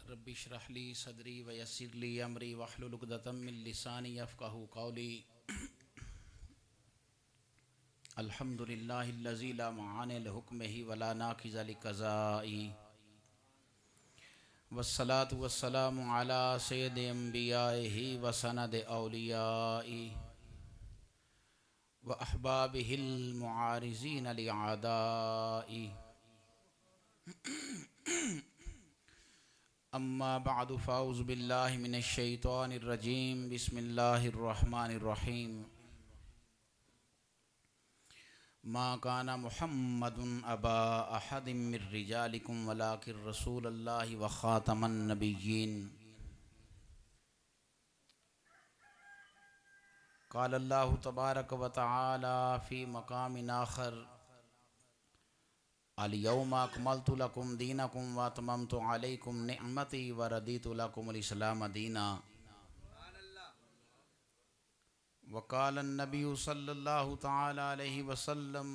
Rabbi इश्रह ली सदरी व यस्सिर ली अमरी वहलुल उक़दतम मिन लिसानी यफ़क़हू क़ौली। अल्हम्दुलिल्लाहिल्लज़ी ला मुआनिअ लिहुक्मिही व ला नाक़िज़ लिक़ज़ाइही वस्सलातु वस्सलामु अला सय्यिदि अंबियाइही व सनदि औलियाइही व अहबाबिहिल मुआरिज़ीन लिअअदाइही। अम्मा बअदु फ़अऊज़ु बिल्लाहि मिनश शैतानिर रजीम। बिस्मिल्लाहिर रहमानिर रहीम। मा काना मुहम्मदुन अबा अहदिम मिर रिजालिकुम वलाकिर रसूलुल्लाहि व ख़ातमन नबिय्यीन। क़ालल्लाहु तबारक व तआला फ़ी मक़ामिन आख़र अल-यौमा अकमलतु लकुम दीनकुम व अतममतु अलैकुम निअमती व रदीतु लकुमुल इस्लाम दीना। व क़ाला नबिय्यु सल्लल्लाहु तआला अलैहि वसल्लम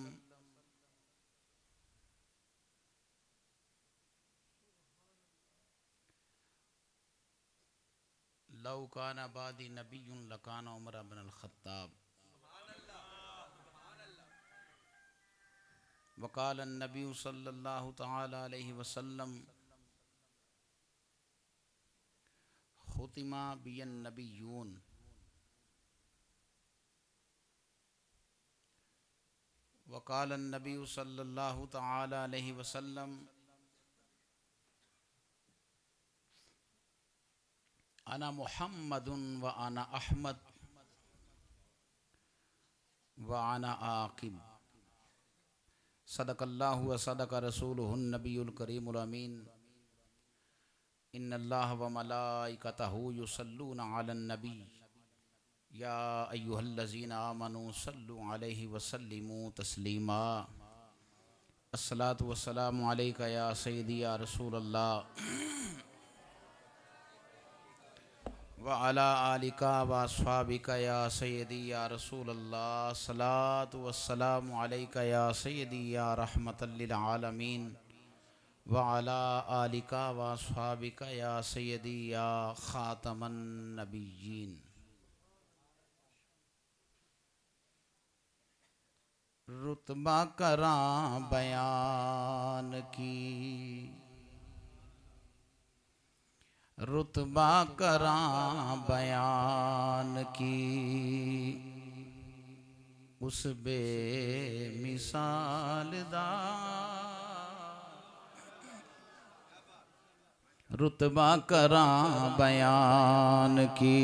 लौ काना बादी नबिय्युन लकाना उमर इब्नुल ख़त्ताब। व क़ाला नबिय्यु सल्लल्लाहु तआला अलैहि वसल्लम ख़ुतिमा बियन नबिय्यून। व क़ाला नबिय्यु सल्लल्लाहु तआला अलैहि वसल्लम अना मुहम्मदुन व अना अहमद व अना आक़िब। सदक़ल्लाहु व सदक़ रसूलुहुन नबियुल करीमुल अमीन। इन्नल्लाह व मलाइकतहु युसल्लूना अलन नबी या अय्युहल्लज़ीना आमनू सल्लु अलैहि व सल्लिमू तस्लीमा। अस्सलातु वस्सलामु अलैका या सय्यदी या रसूलल्लाह व अला आलिका व अस्हाबिका या सय्यदी या रसूलल्लाह। सलातु वस्सलामु अलैका या सय्यदी या रहमतल लिल आलमीन व अला आलिका व अस्हाबिका या सय्यदी या ख़ातमन नबिय्यीन। रुतबा करां बयान की, रुतबा करां बयान की, उस बेमिसाल दा। रुतबा करां बयान की,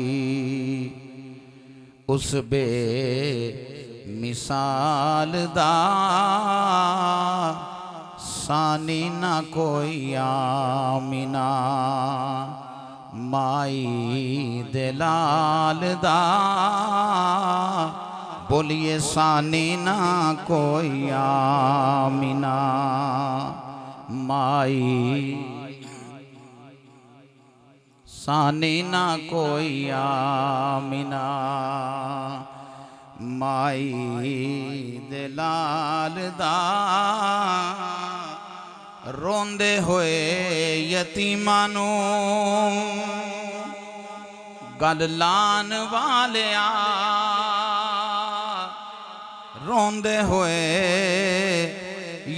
उस बेमिसाल दा। सानी ना कोई आमिना माई दिलाल दा। बोलिए सानी ना कोई आमिना माई, सानी ना कोई आमिना माई दिलाल दा। रोंदे होए यतीमां नू गल लान वालिया। रोंदे होए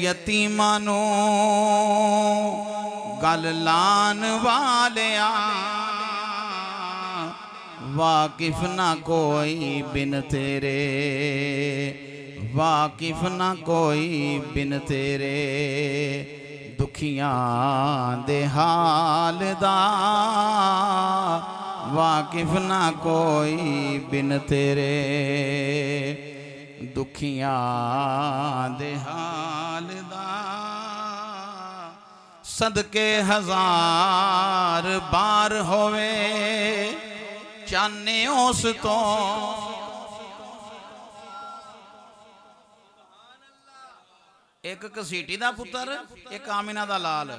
यतीमां नू गल लान वालिया। वाकिफ ना कोई बिन तेरे, वाकिफ ना कोई बिन तेरे, दुखियां दे हाल दा। वाकिफ ना कोई बिन तेरे, दुखियां दे हाल दा। सदके हजार बार होवे चाने उस तो। एक घसीटी दा पुत्र, एक आमिना दा लाल।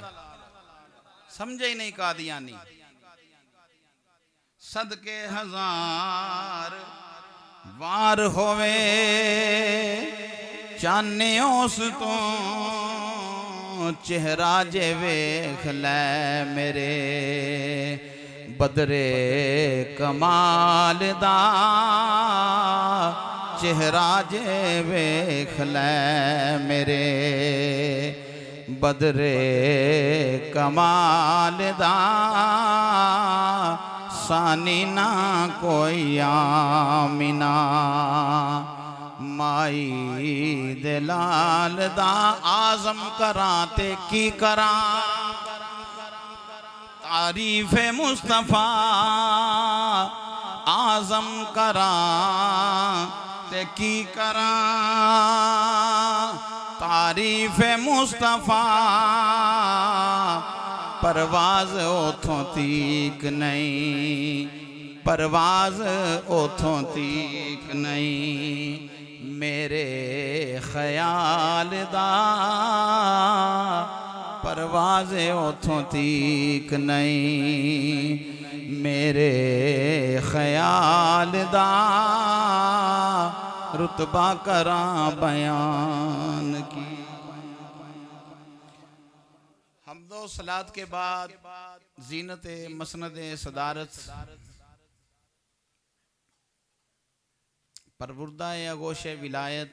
समझे ही नहीं कादियानी। सदके हजार वार होवे चाने उस तो। चेहरा जे वेख लै मेरे बदरे कमाल दा चेहरा जे वेख लै मेरे बदरे कमाल दा सानी ना कोई आमिना माई दे लाल दा आज़म करां ते की करां तारीफ़ मुस्तफ़ा आज़म करां ते की करां तारीफ़ मुस्तफ़ा परवाज़ ओथों तीक नहीं परवाज़ ओथों तीक नहीं मेरे ख्याल दा परवाज़ ओथों तीक नहीं मेरे ख्याल दा रुतबा करां बयान की। हम्दो सलात के बाद जीनत मसनद सदारत परवुर्दा आगोश विलायत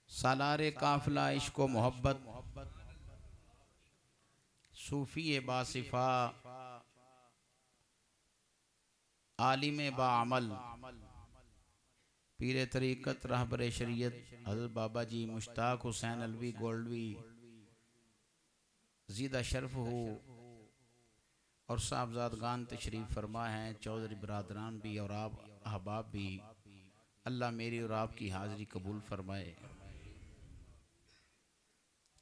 सालारे काफिला इश्क व मोहब्बत सूफ़ी बासिफा आलिम बाअमल पीर तरीक़त रहबर शरीयत हज़रत बाबा जी मुश्ताक हुसैन अलवी गोल्डवी ज़ीदा शर्फ हो और साहबजादगान तशरीफ़ फरमा हैं चौधरी बरादरान भी और आप अहबाब भी अल्लाह मेरी और आपकी हाज़िरी कबूल फरमाए।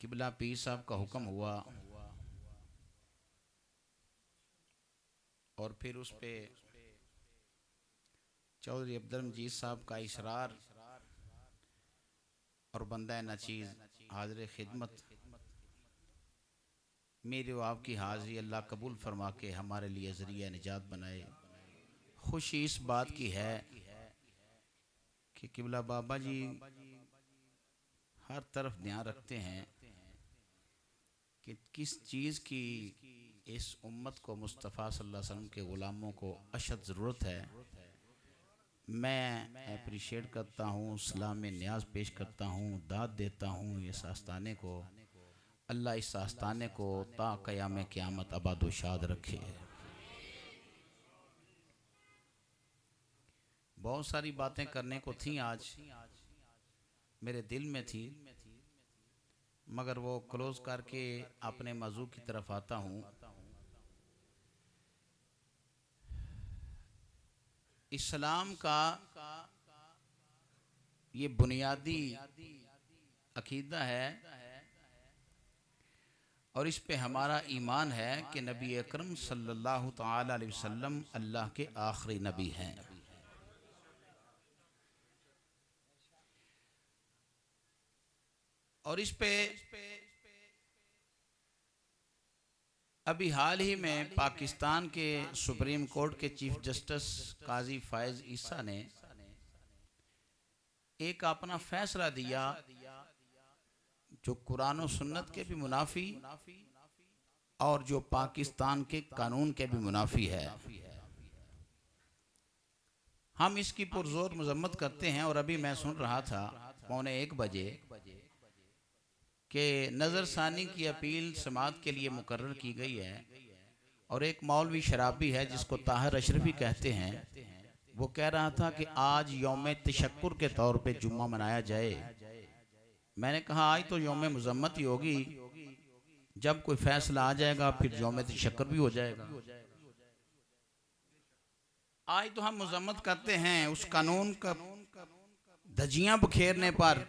किबला पीर साहब का हुक्म हुआ और फिर उस पे चौधरी अब्दुल मजीद साहब का इसरार और बंदा नचीज़ हाज़िर खिदमत मेरी और आपकी हाज़िरी अल्लाह कबूल फरमा के हमारे लिए ज़रिया निजात बनाए। खुशी इस बात की है कि किबला बाबा जी हर तरफ ध्यान रखते हैं कि किस चीज़ की इस उम्मत को मुस्तफ़ा सल्लल्लाहु अलैहि वसल्लम के ग़ुलामों को अशद ज़रूरत है। मैं अप्रिशिएट करता हूँ सलाम न्याज पेश करता हूँ दाद देता हूँ इस आस्ताने को अल्लाह इस आस्ताने को ता क़याम क़यामत आबाद व शाद रखे। बहुत सारी बातें करने को थी आज मेरे दिल में थी मगर वो क्लोज करके अपने मौजू की तरफ आता हूँ। इस्लाम का ये बुनियादी अकीदा है और इस पे हमारा ईमान है कि नबी अकरम सल्लल्लाहु ताला अलैहि वसल्लम अल्लाह के आखिरी नबी हैं। और इस पे अभी हाल ही में पाकिस्तान के सुप्रीम कोर्ट के चीफ जस्टिस काजी फायज ईसा ने एक अपना फैसला दिया जो कुरान और सुन्नत के भी मुनाफी और जो पाकिस्तान के कानून के भी मुनाफी है। हम इसकी पुरजोर मजम्मत करते हैं। और अभी मैं सुन रहा था 1:15 बजे कि नज़रसानी की अपील समात के लिए मुकर्रर की गई है और एक मौलवी शराबी है जिसको ताहिर अशरफी कहते हैं, वो कह रहा था कि आज यौम तशक्कुर के तौर पे जुम्मा मनाया जाए। मैंने कहा आज तो यौम मुज़म्मत ही होगी, जब कोई फैसला आ जाएगा फिर यौम तशक्कुर भी हो जाएगा। आज तो हम मुज़म्मत करते हैं उस कानून का धज्जियां बखेरने पर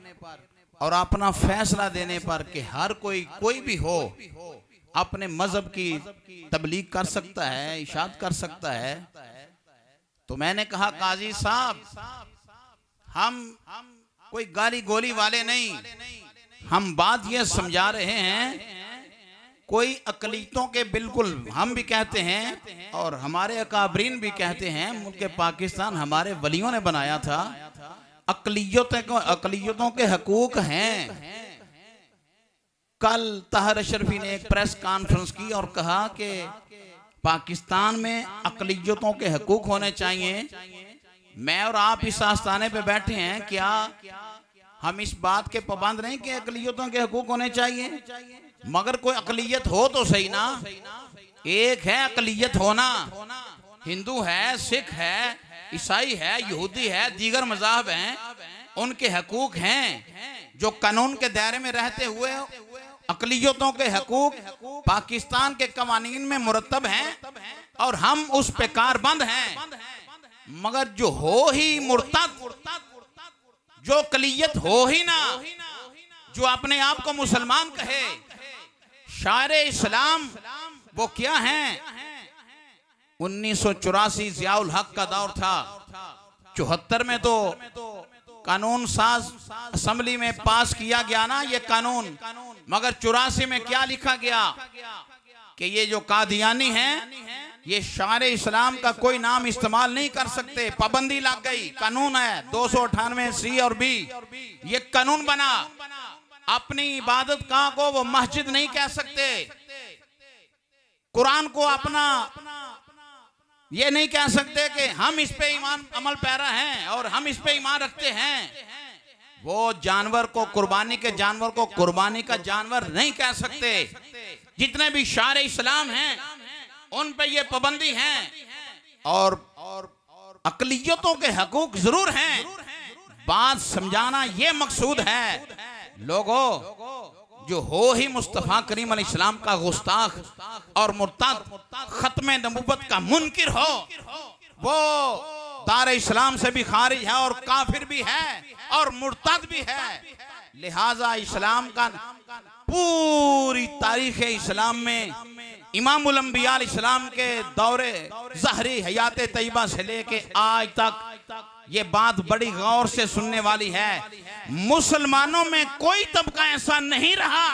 और अपना फैसला देने पर कि हर कोई भी हो अपने मजहब की तबलीग कर सकता है, इशाद कर सकता है। तो मैंने कहा काजी साहब हम कोई गाली गोली वाले नहीं, हम बात यह समझा रहे हैं कोई अकलीतों के बिल्कुल हम भी कहते हैं और हमारे अकाबरीन भी कहते हैं, मुल्क पाकिस्तान हमारे वलियों ने बनाया था अकलियतों के हकूक हैं। कल ताहिर अशरफी ने एक प्रेस कॉन्फ्रेंस की और कहा कि पाकिस्तान में अकलियतों के हकूक होने चाहिए। मैं और आप इस आस्थाने पे बैठे हैं, क्या हम इस बात के पाबंद नहीं कि अकलियतों के हकूक होने चाहिए? मगर कोई अकलियत हो तो सही ना। एक है अकलियत होना, हिंदू है, सिख है, ईसाई है, यहूदी है, दीगर मज़हब हैं, उनके हकूक हैं जो कानून के दायरे में रहते हुए अकलियतों के हकूक पाकिस्तान के कवानीन में मुरतब हैं और हम उस पे कारबंद हैं। मगर जो हो ही मुर्तद, जो अकलियत हो ही ना, जो अपने आप को मुसलमान कहे, शायर इस्लाम वो क्या हैं? 1984 जियाउल हक का दौर था। 74 में तो कानून साज असेंबली में पास किया गया ना ये कानून, मगर 84 में क्या लिखा गया कि ये जो कादियानी हैं ये शायर इस्लाम का कोई नाम इस्तेमाल नहीं कर सकते। पाबंदी लग गई, कानून है 298 सी और बी, ये कानून बना। अपनी इबादत गाह को वो मस्जिद नहीं कह सकते, कुरान को अपना ये नहीं कह सकते कि हम इस पे ईमान अमल पैरा हैं और हम इस पे ईमान रखते हैं। वो जानवर को, कुर्बानी के जानवर को कुर्बानी का जानवर नहीं कह सकते। जितने भी शायर इस्लाम हैं उन पे ये पाबंदी है। और अकलियतों के हकूक जरूर हैं, बात समझाना ये मकसूद है। लोगों, जो हो ही मुस्तफ़ा करीम अलैहिस्सलाम का गुस्ताख और मुर्तद, खत्मे नबुव्वत का मुनकिर हो, वो दार इस्लाम से भी खारिज है और काफिर भी है और मुर्तद भी है। लिहाजा इस्लाम का पूरी तारीख इस्लाम में इमामुल अंबिया अलैहिस्सलाम के दौरे ज़हरी हयात तैयबा से लेके आज तक ये बात बड़ी गौर से सुनने वाली है। मुसलमानों में कोई तबका ऐसा नहीं रहा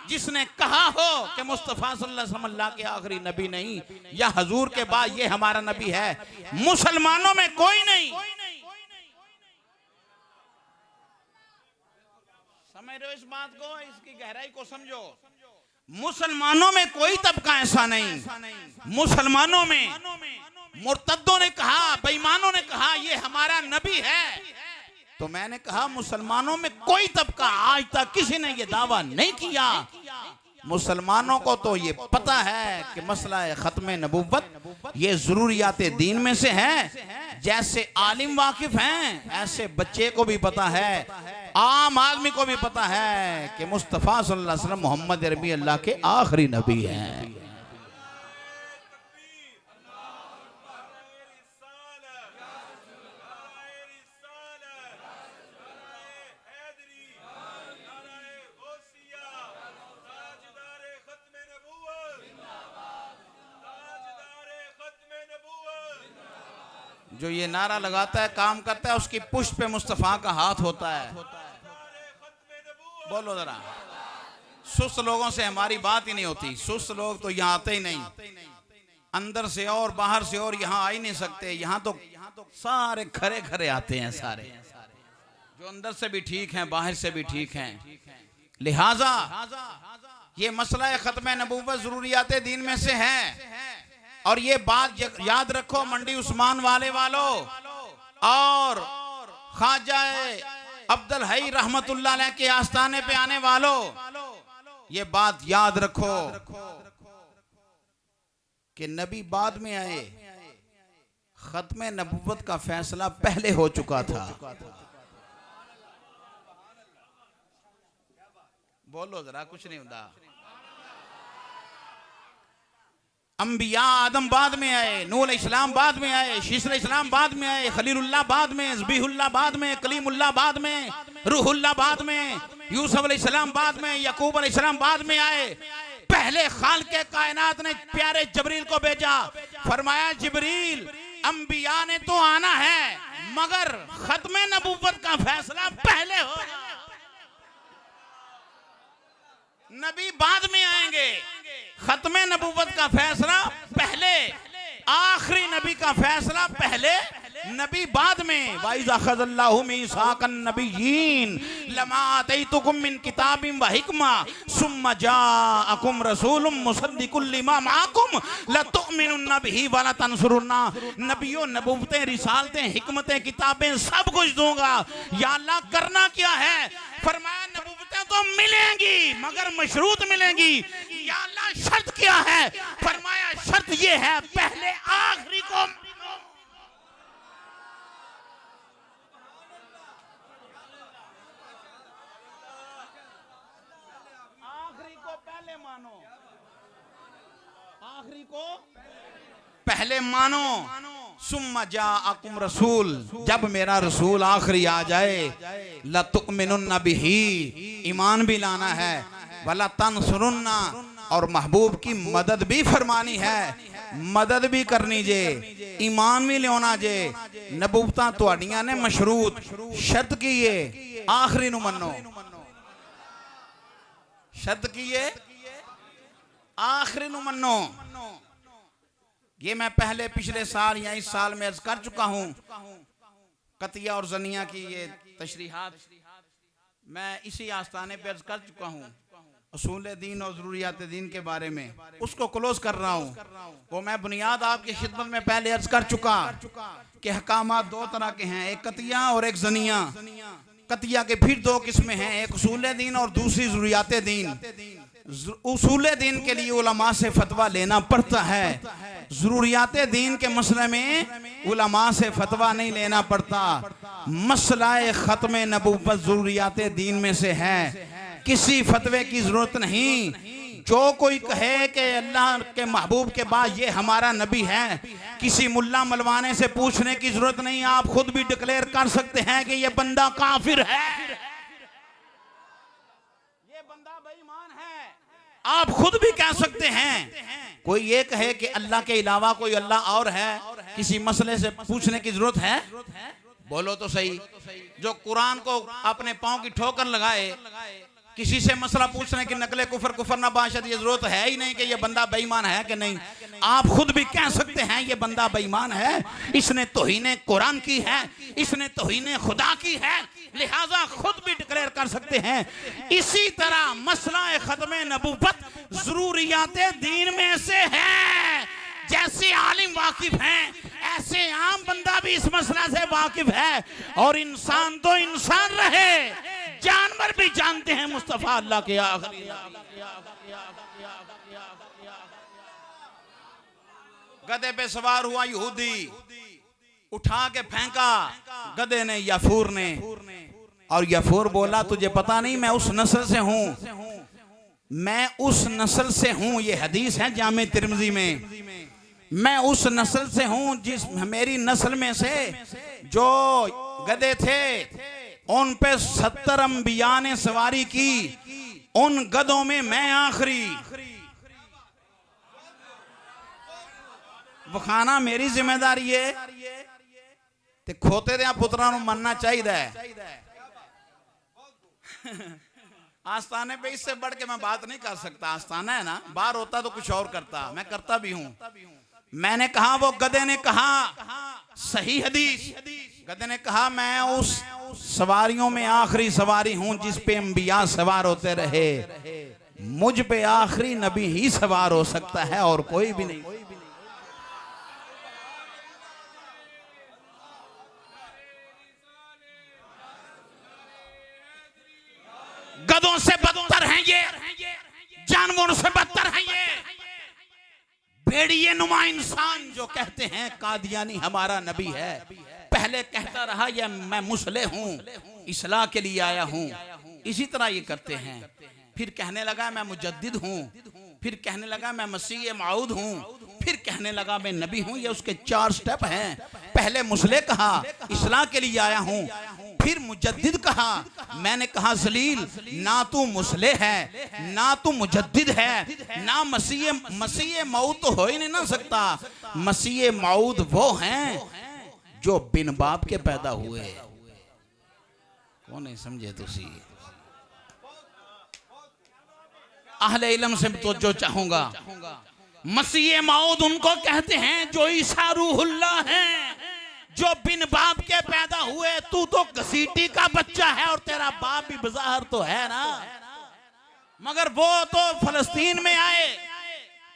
जिसने कहा हो कि मुस्तफ़ा सल्लल्लाहु अलैहि वसल्लम अल्लाह के आखिरी नबी नहीं या हजूर के बाद ये हमारा नबी है। मुसलमानों में कोई नहीं। समझ रहे हो इस बात को, इसकी गहराई को समझो। मुसलमानों में कोई तबका ऐसा नहीं। मुसलमानों में मुर्तद्दों ने कहा, बेईमानों ने कहा ये हमारा नबी है, तो मैंने कहा मुसलमानों में कोई तबका आज तक किसी ने ये दावा नहीं किया। मुसलमानों को तो ये पता है कि मसला खत्म नबुव्वत ये जरूरियात दीन में से है। जैसे आलिम वाकिफ हैं ऐसे बच्चे को भी पता है, आम आदमी को भी पता है कि मुस्तफ़ा सल्लल्लाहु अलैहि वसल्लम मोहम्मद अरबी अल्लाह के आखिरी नबी हैं। जो ये नारा लगाता है, काम करता है, उसकी पुष्ट पे मुस्तफ़ा का हाथ होता है। बोलो जरा। सुस्त लोगों से हमारी बात ही नहीं होती। सुस्त लोग तो यहाँ आते ही नहीं, अंदर से और बाहर से और यहाँ आ ही नहीं सकते। यहाँ तो सारे खरे खरे आते हैं, सारे जो अंदर से भी ठीक हैं, बाहर से भी ठीक हैं। लिहाजा ये मसला खत्म नबूवत जरूरियात दीन में से है। और ये बात याद रखो मंडी उस्मान वाले वालों और ख्वाजा अब्दुल हई रहमतुल्लाह अलैह के आस्थाने पे आने वालों, ये बात याद रखो कि नबी बाद में आए, खत्म नबुव्वत का फैसला पहले हो चुका था। बोलो जरा, कुछ नहीं होता। अंबिया आदम बाद में आए, नूह अलैहिस्सलाम बाद में आए, शीस अलैहिस्सलाम बाद में आए, खलीलुल्लाह बाद में, ज़बीहुल्लाह बाद में, कलीमुल्लाह बाद में, रूहुल्लाह बाद में, यूसुफ अलैहिस्सलाम बाद में, याकूब अलैहिस्सलाम बाद में आए। पहले खालिक़े कायनात ने प्यारे जिब्रील को भेजा, फरमाया जिब्रील अंबिया ने तो आना है मगर खत्म नबुव्वत का फैसला पहले हो, नबी बाद में आएंगे। खत्म नबुव्वत का फैसला पहले, आखिरी नबी का फैसला पहले नबी बाद में वाइज़ अख़ज़ल्लाहु मीसाक़न नबिय्यीन लमा आतैतुकुम मिन किताबिन व हिकमा सुम्मा जाअकुम रसूलुम मुसद्दिकुल लिमा माअकुम लतुमिनुन्ना बिही व लतंसुरुन्ना। नबियों, नबूवतें, रिसालतें, हिकमतें, किताबें सब कुछ दूंगा। या अल्लाह करना क्या है? फरमाया नबूवतें तो मिलेंगी मगर मशरूत मिलेंगी। या अल्लाह शर्त क्या है? फरमाया शर्त ये है पहले आखिरी को पहले मानो, आखिरी को पहले मानो। सुम्मा जाअकुम रसूल, जब मेरा रसूल आखिरी आ जाए, लतुमिनुन्ना बिही, ईमान भी लाना है, वला तंसुरुन्ना, और महबूब की मदद भी फरमानी है, मदद भी करनी जे, ईमान भी लेना जे। नबूवतां तुहाडियां ने मशरूत, शर्त की है आखिरी नू मनो, शर्त की है आखिरी नू मनो। ये मैं पहले पिछले साल या इस साल में अर्ज कर चुका हूँ। कतिया और जनिया की ये तशरीहात मैं इसी आस्थाने पे अर्ज कर चुका हूँ। उसूल दीन और ज़रूरियात दीन के बारे में उसको क्लोज कर रहा हूँ। वो मैं बुनियाद आपकी खिदमत में पहले अर्ज कर चुका कि हकामात दो तरह के हैं, एक कतिया और एक जनिया। कतिया के फिर दो किस्में हैं, एक उसूल दीन और दूसरी ज़रूरियात दीन। उसूल दीन के लिए उलमा से फतवा लेना पड़ता है, ज़रूरियात दीन के मसले में उलमा से फतवा नहीं लेना पड़ता। मसला ख़त्म नबूवत ज़रूरियात दीन में से है, किसी फतवे की ज़रूरत नहीं। जो कोई कहे कि अल्लाह के महबूब के बाद ये हमारा नबी है, किसी मुल्ला मलवाने से पूछने की ज़रूरत नहीं। आप खुद भी डिक्लेयर कर सकते हैं कि ये बंदा काफिर है, ये बंदा बेईमान है, आप खुद भी कह सकते हैं। कोई ये कहे कि अल्लाह के अलावा कोई अल्लाह और है, किसी मसले से पूछने की जरूरत है? बोलो तो सही। जो कुरान को अपने पांव की ठोकर लगाए, किसी से मसला पूछने की नकले कुफर कुफर ना बाशद, ये जरूरत है ही नहीं कि ये बंदा बेईमान है कि नहीं। आप खुद भी कह सकते हैं ये बंदा बेईमान है, इसने तौहीन कुरान की है, इसने तौहीन खुदा की है, लिहाजा खुद भी डिक्लेयर कर सकते हैं। इसी तरह मसला ख़त्म नबूवत ज़रूरियात दीन में से है। जैसे आलिम वाकिफ हैं, ऐसे आम बंदा भी इस मसला से वाकिफ है। और इंसान तो इंसान रहे, जानवर भी जानते हैं मुस्तफा अल्लाह के आखिरी। गधे पे सवार हुआ यहूदी, उठा के फेंका गधे ने, यफूर ने, और यफूर बोला तुझे पता नहीं मैं उस नस्ल से हूं, मैं उस नस्ल से हूं। ये हदीस है जामे तिरमिज़ी में। मैं उस नस्ल से हूं जिस मेरी नस्ल में से जो गधे थे उन पे 70 अंबिया ने सवारी की, उन गधों में मैं आखिरी। वखाना मेरी जिम्मेदारी है ते खोते दे पुत्रा नूं मनना चाहिए। आस्थाने पे इससे बढ़ के मैं बात नहीं कर सकता। आस्थाना है ना, बाहर होता तो कुछ और करता, मैं करता भी हूं। मैंने कहा, वो गधे ने कहा, सही हदीस, गधे ने कहा मैं उस सवारियों में आखिरी सवारी हूं जिस पे अंबिया सवार होते रहे, मुझ पे आखिरी नबी ही सवार हो सकता है और कोई भी नहीं। गधों से बदतर हैं ये, जानवरों से बदतर हैं ये, भेड़िए नुमा इंसान जो कहते हैं कादियानी हमारा नबी है। पहले कहता रहा ये मैं मुसले हूं, इस्लाह के लिए आया हूं, इसी तरह ये करते हैं। फिर कहने लगा मैं मुजद्दिद हूं, फिर कहने लगा मैं मसीह मऊद हूं, फिर कहने लगा मैं नबी हूं। ये उसके 4 स्टेप हैं। पहले मुसले कहा, इस्लाह के लिए आया हूं, फिर मुजद्दिद कहा। मैंने कहा जलील, ना तू मुसले है, ना तू मुजद्दिद है, ना मसीह मऊद तो हो ही नहीं ना सकता। मसीह मऊद वो हैं जो बिन बाप के पैदा हुए। कौन नहीं समझे तुसी? अहले इल्म से तो जो चाहूंगा, मसीह मऊद उनको कहते हैं जो ईसा रूहुल्लाह हैं, जो बिन बाप के पैदा हुए, तू तो घसीटी का बच्चा है और तेरा बाप भी बज़ाहिर तो है ना, मगर वो तो फलस्तीन में आए,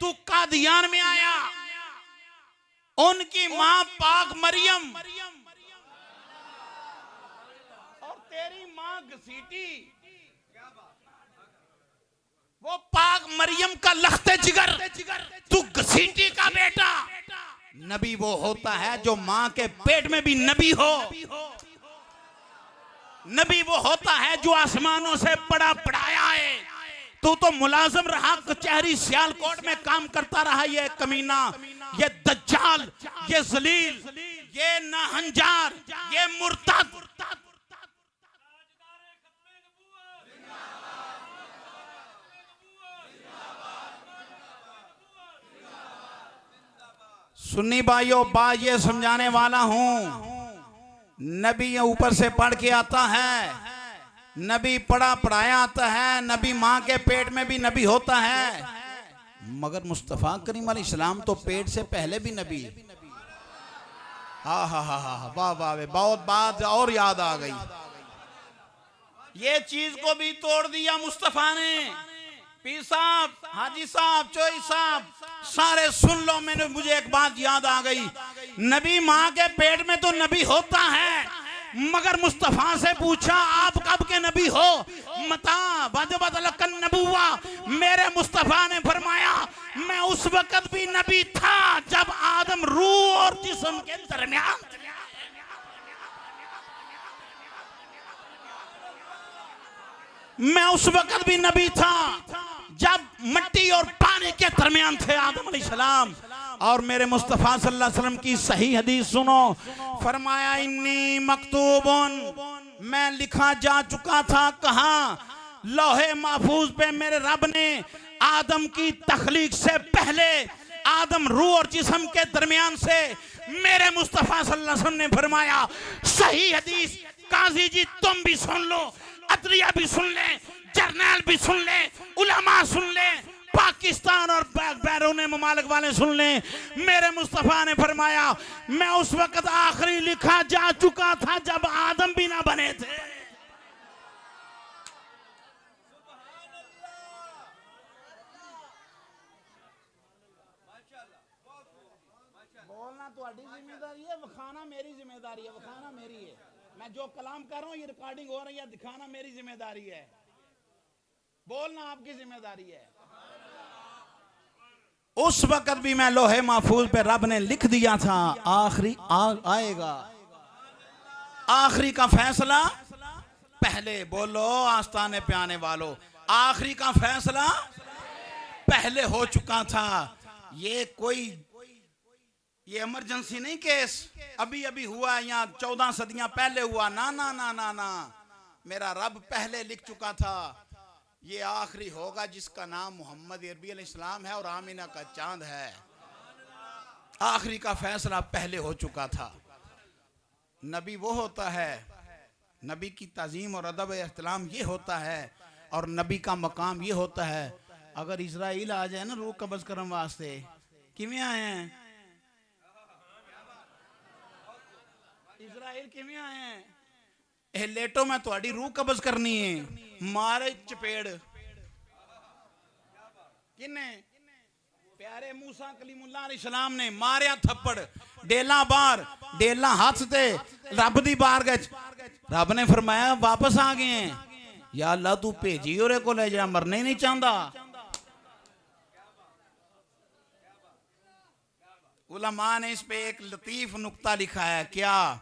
तू कादियान में आया। उनकी मां पाक मरियम और तेरी मां घसीटी, वो पाक मरियम का लख्ते जिगर, तू घसीटी का बेटा। नबी वो होता है जो मां के पेट में भी नबी हो। नबी वो होता है जो आसमानों से पढ़ा पढ़ाया है। तू तो मुलाजिम रहा, कचहरी सियालकोट में काम करता रहा। ये कमीना, ये दज्जाल, ये जलील, ये नाहंजार, ये मुर्तद। सुन्नी भाइयों, बात ये समझाने वाला हूं, नबी ऊपर से पढ़ के आता है, नबी पढ़ा पढ़ाया आता है, नबी मां के पेट में भी नबी होता है, मगर मुस्तफा करीम अलैहिस्सलाम तो पेट से पहले भी नबी। हा हा हा हा, वाह वाह, बहुत बात और याद आ गई। ये चीज को भी तोड़ दिया मुस्तफा ने। पीर साहब, हाजी साहब, चोई साहब, सारे सुन लो। मुझे एक बात याद आ गई। नबी मां के पेट में तो नबी होता है, मगर मुस्तफा से पूछा आप कब के नबी हो? मता वजबत लकन नबुव्वा, मेरे मुस्तफा ने फरमाया मैं उस वक्त भी नबी था जब आदम रूह और जिस्म के दरमियान। मैं उस वक्त भी नबी था जब मिट्टी और पानी के दरमियान थे आदम अलैहिस्सलाम। और मेरे मुस्तफ़ा सल्लल्लाहु अलैहि वसल्लम की सही हदीस सुनो, फरमाया इन्नी मकतूबुन, मैं लिखा जा चुका था। कहाँ? लौहे महफूज पे मेरे रब ने आदम की तख्लीक से पहले, आदम रूह और जिस्म के दरमियान से, मेरे मुस्तफ़ा सल्लल्लाहु अलैहि वसल्लम ने फरमाया। सही हदीस, काजी जी तुम भी सुन लो, अदलिया भी सुन ले, जर्नल भी सुन ले, उलमा सुन ले, पाकिस्तान और बैरून ममालिक वाले सुन ले। मेरे मुस्तफा ने फरमाया मैं उस वक्त आखिरी लिखा जा चुका था जब आदम भी ना बने थे। बोलना तुम्हारी जिम्मेदारी है, वखाना मेरी जिम्मेदारी है। वखाना मेरी है, मैं जो कलाम कर रहा हूँ, ये रिकॉर्डिंग हो रही है, दिखाना मेरी जिम्मेदारी है, बोलना आपकी जिम्मेदारी है। उस वक्त भी मैं लोहे महफूज पे रब ने लिख दिया था आखिरी आएगा। आखिरी का फैसला पहले, बोलो आस्ताने पे आने वालों, आखिरी का फैसला पहले हो चुका था। ये कोई ये इमरजेंसी नहीं केस अभी अभी हुआ, यहाँ 14 सदियां पहले हुआ। ना ना ना ना ना, मेरा रब पहले लिख चुका था। ये आखिरी होगा जिसका नाम मोहम्मद अरबी अलैहिस्सलाम है और आमिना का चांद है। आखिरी का फैसला पहले हो चुका था। नबी वो होता है, नबी की ताजीम और अदब एहतराम ये होता है, और नबी का मकाम ये होता है। अगर इजराइल आ जाए ना रूह कब्ज करने वास्ते, किमें आए हैं इजराइल, किमें आए हैं? लेटो में थोड़ी रूह कब्ज करनी है। मारे चपेड़ किन्ने? प्यारे मूसा कलीमुल्लाह अलैहिस्सलाम ने मारिया थप्पड़, डेला बार, डेला हाथ ते रब दी बारगाह। रब ने फरमाया वापस आ गए हैं। या अल्लाह तू भेजी ओरे को ले जा, मरने ही नहीं चाहता। उलमा ने इस पे एक लतीफ नुक्ता लिखा है। क्या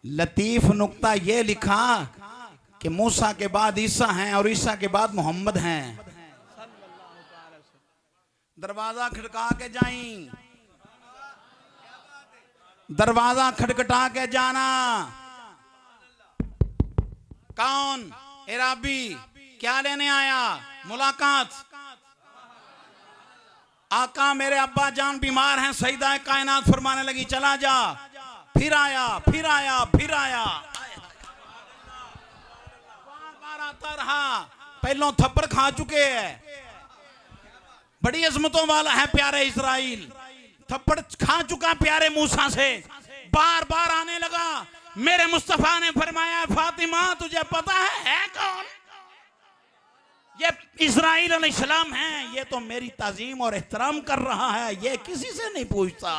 लतीफ नुक्ता? ये लिखा कि मूसा के बाद ईसा हैं और ईसा के बाद मोहम्मद हैं। दरवाजा खटका के जाई, दरवाजा खटखटा के जाना। कौन? इराबी। क्या लेने आया? मुलाकात। आका मेरे अब्बा जान बीमार हैं, सईदा कायनात फरमाने लगी चला जा। फिर आया, फिर आया, फिर आया, बार बार आता रहा। पहलों थप्पड़ खा चुके हैं। बड़ी अजमतों वाला है प्यारे इजराइल, थप्पड़ खा चुका प्यारे मूसा से। बार बार आने लगा। मेरे मुस्तफा ने फरमाया, फातिमा तुझे पता है कौन? ये इस्राइल अलैहिस्सलाम हैं, ये तो मेरी ताजीम और एहतराम कर रहा है, ये किसी से नहीं पूछता।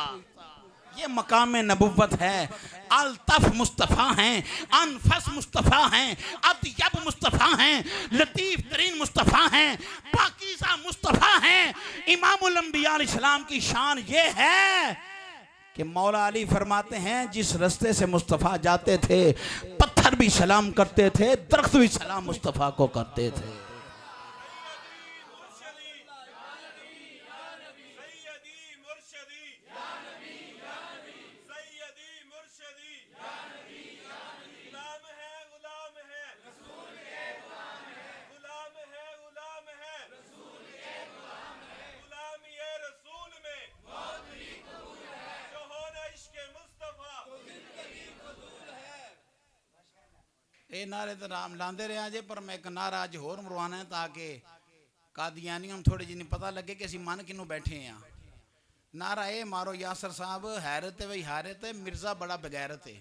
ये मकाम नबुव्वत है। अल्तफ मुस्तफ़ा हैं, अनफस मुस्तफ़ा हैं, अतयब मुस्तफ़ा हैं, लतीफ़ तरीन मुस्तफ़ा हैं, पाकीज़ा मुस्तफ़ा हैं। इमामुल अंबिया अलैहिस्सलाम की शान ये है कि मौला अली फरमाते हैं, जिस रास्ते से मुस्तफ़ा जाते थे पत्थर भी सलाम करते थे, दरख्त भी सलाम मुस्तफ़ा को करते थे। ये नारे तो राम लाते रहे जे, पर मैं एक नारा अज होर मरवाना है ताकि कादियानियों थोड़ी जी पता लगे कि असी मन किनू बैठे हैं। नारा ये मारो यासर साहब, हैरत है भाई हैरत है, मिर्जा बड़ा बगैरत है।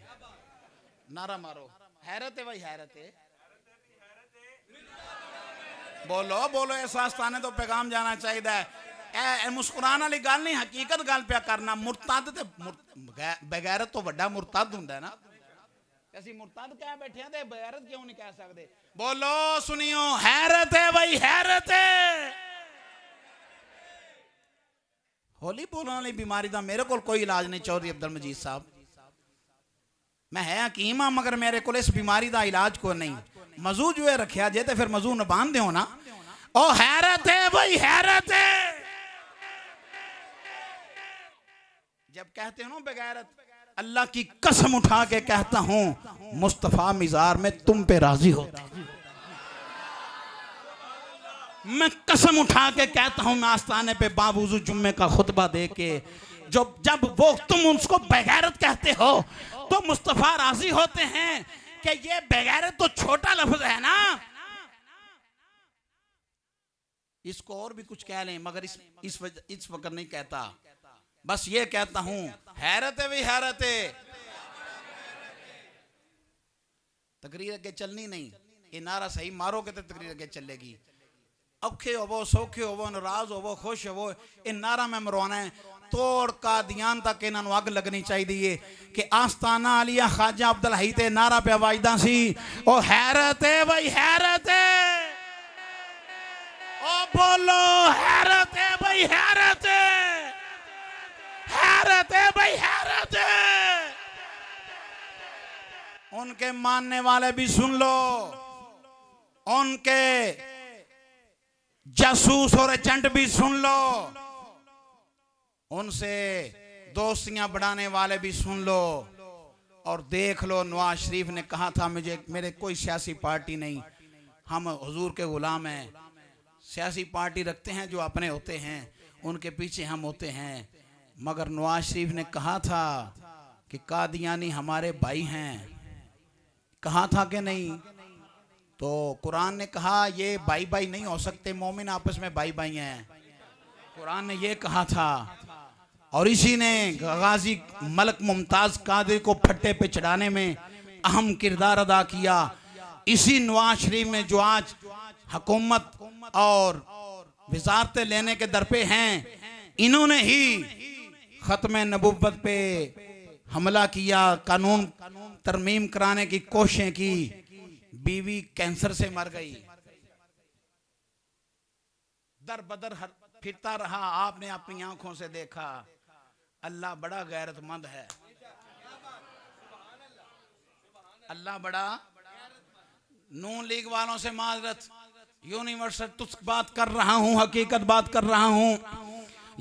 नारा मारो, हैरत है भाई हैरत है। बोलो बोलो, इस आस्थाने तो पैगाम जाना चाहिए। मुस्कुराने वाली गल नहीं, हकीकत गल पे करना। मुरतद ते बगैरत तो वड्डा मुरतद हुंदा है ना। ऐसी मुरतद कह बैठे हैं, बगैरत क्यों नहीं कह सकते? बोलो सुनियो, हैरत है भाई हैरत है। होली बोलने वाली बीमारी का मेरे को कोई इलाज नहीं। चौधरी अब्दुल मजीद साहब, मैं है हकीम हाँ, मगर मेरे को इस बीमारी का इलाज को नहीं। मजू जो है रखा जे तो फिर मजू नबान दो ना। ओ हैरत है भाई हैरत है। जब कहते हो ना बगैरत, अल्लाह की कसम उठा के कहता हूं, मुस्तफा मिजार में तुम पे राजी होते। मैं कसम उठा के कहता हूं, नास्ताने पे बावजूद जुम्मे का खुतबा दे के, जब वो तुम उसको बेगैरत कहते हो तो मुस्तफा राजी होते हैं कि ये बेगैरत तो छोटा लफ्ज है ना, इसको और भी कुछ कह लें, मगर इस वक्त नहीं कहता। बस ये कहता हूं, हैरत है भी हैरत है। तकरीर अगे चलनी नहीं, ये नारा सही मारोगे तो तकरीर अगे चलेगी। औखे होवो सौखे होवो, नाराज होवो खुश होवो, ये नारा मैं मरवाना है। तोड़ का ध्यान तक इन्होंने अग लगनी चाहिए कि आस्ताना आलिया ख्वाजा अब्दुल हई ते नारा पे आवाजदा सी, ओ हैरत है भाई हैरत है। ओ बोलो हैरत है भाई हैरत है, हैरत है भाई हैरत है। उनके मानने वाले भी सुन लो, उनके जासूस और एजेंट भी सुन लो, उनसे दोस्तियां बढ़ाने वाले भी सुन लो। और देख लो, नवाज शरीफ ने कहा था, मुझे मेरे कोई सियासी पार्टी नहीं, हम हुजूर के गुलाम हैं। सियासी पार्टी रखते हैं जो अपने होते हैं, उनके पीछे हम होते हैं। मगर नवाज शरीफ ने कहा था कि कादियानी हमारे भाई हैं, कहा था कि नहीं? तो कुरान ने कहा ये भाई भाई नहीं हो सकते, मोमिन आपस में भाई भाई हैं, कुरान ने ये कहा था। और इसी ने गाजी मलक मुमताज कादरी को फट्टे पे चढ़ाने में अहम किरदार अदा किया। इसी नवाज शरीफ में जो आज हुकूमत और वजारतें लेने के दर पे हैं, इन्होंने ही खत्म नबुव्वत पे हमला किया, कानून तरमीम कराने की कोशिशें की, बीवी कैंसर से मर गई। दर बदर फिरता रहा, आपने अपनी आंखों से देखा। अल्लाह बड़ा गैरतमंद है, अल्लाह बड़ा। नून लीग वालों से माजरत, यूनिवर्सल तुस्क बात कर रहा हूं, हकीकत बात कर रहा हूं।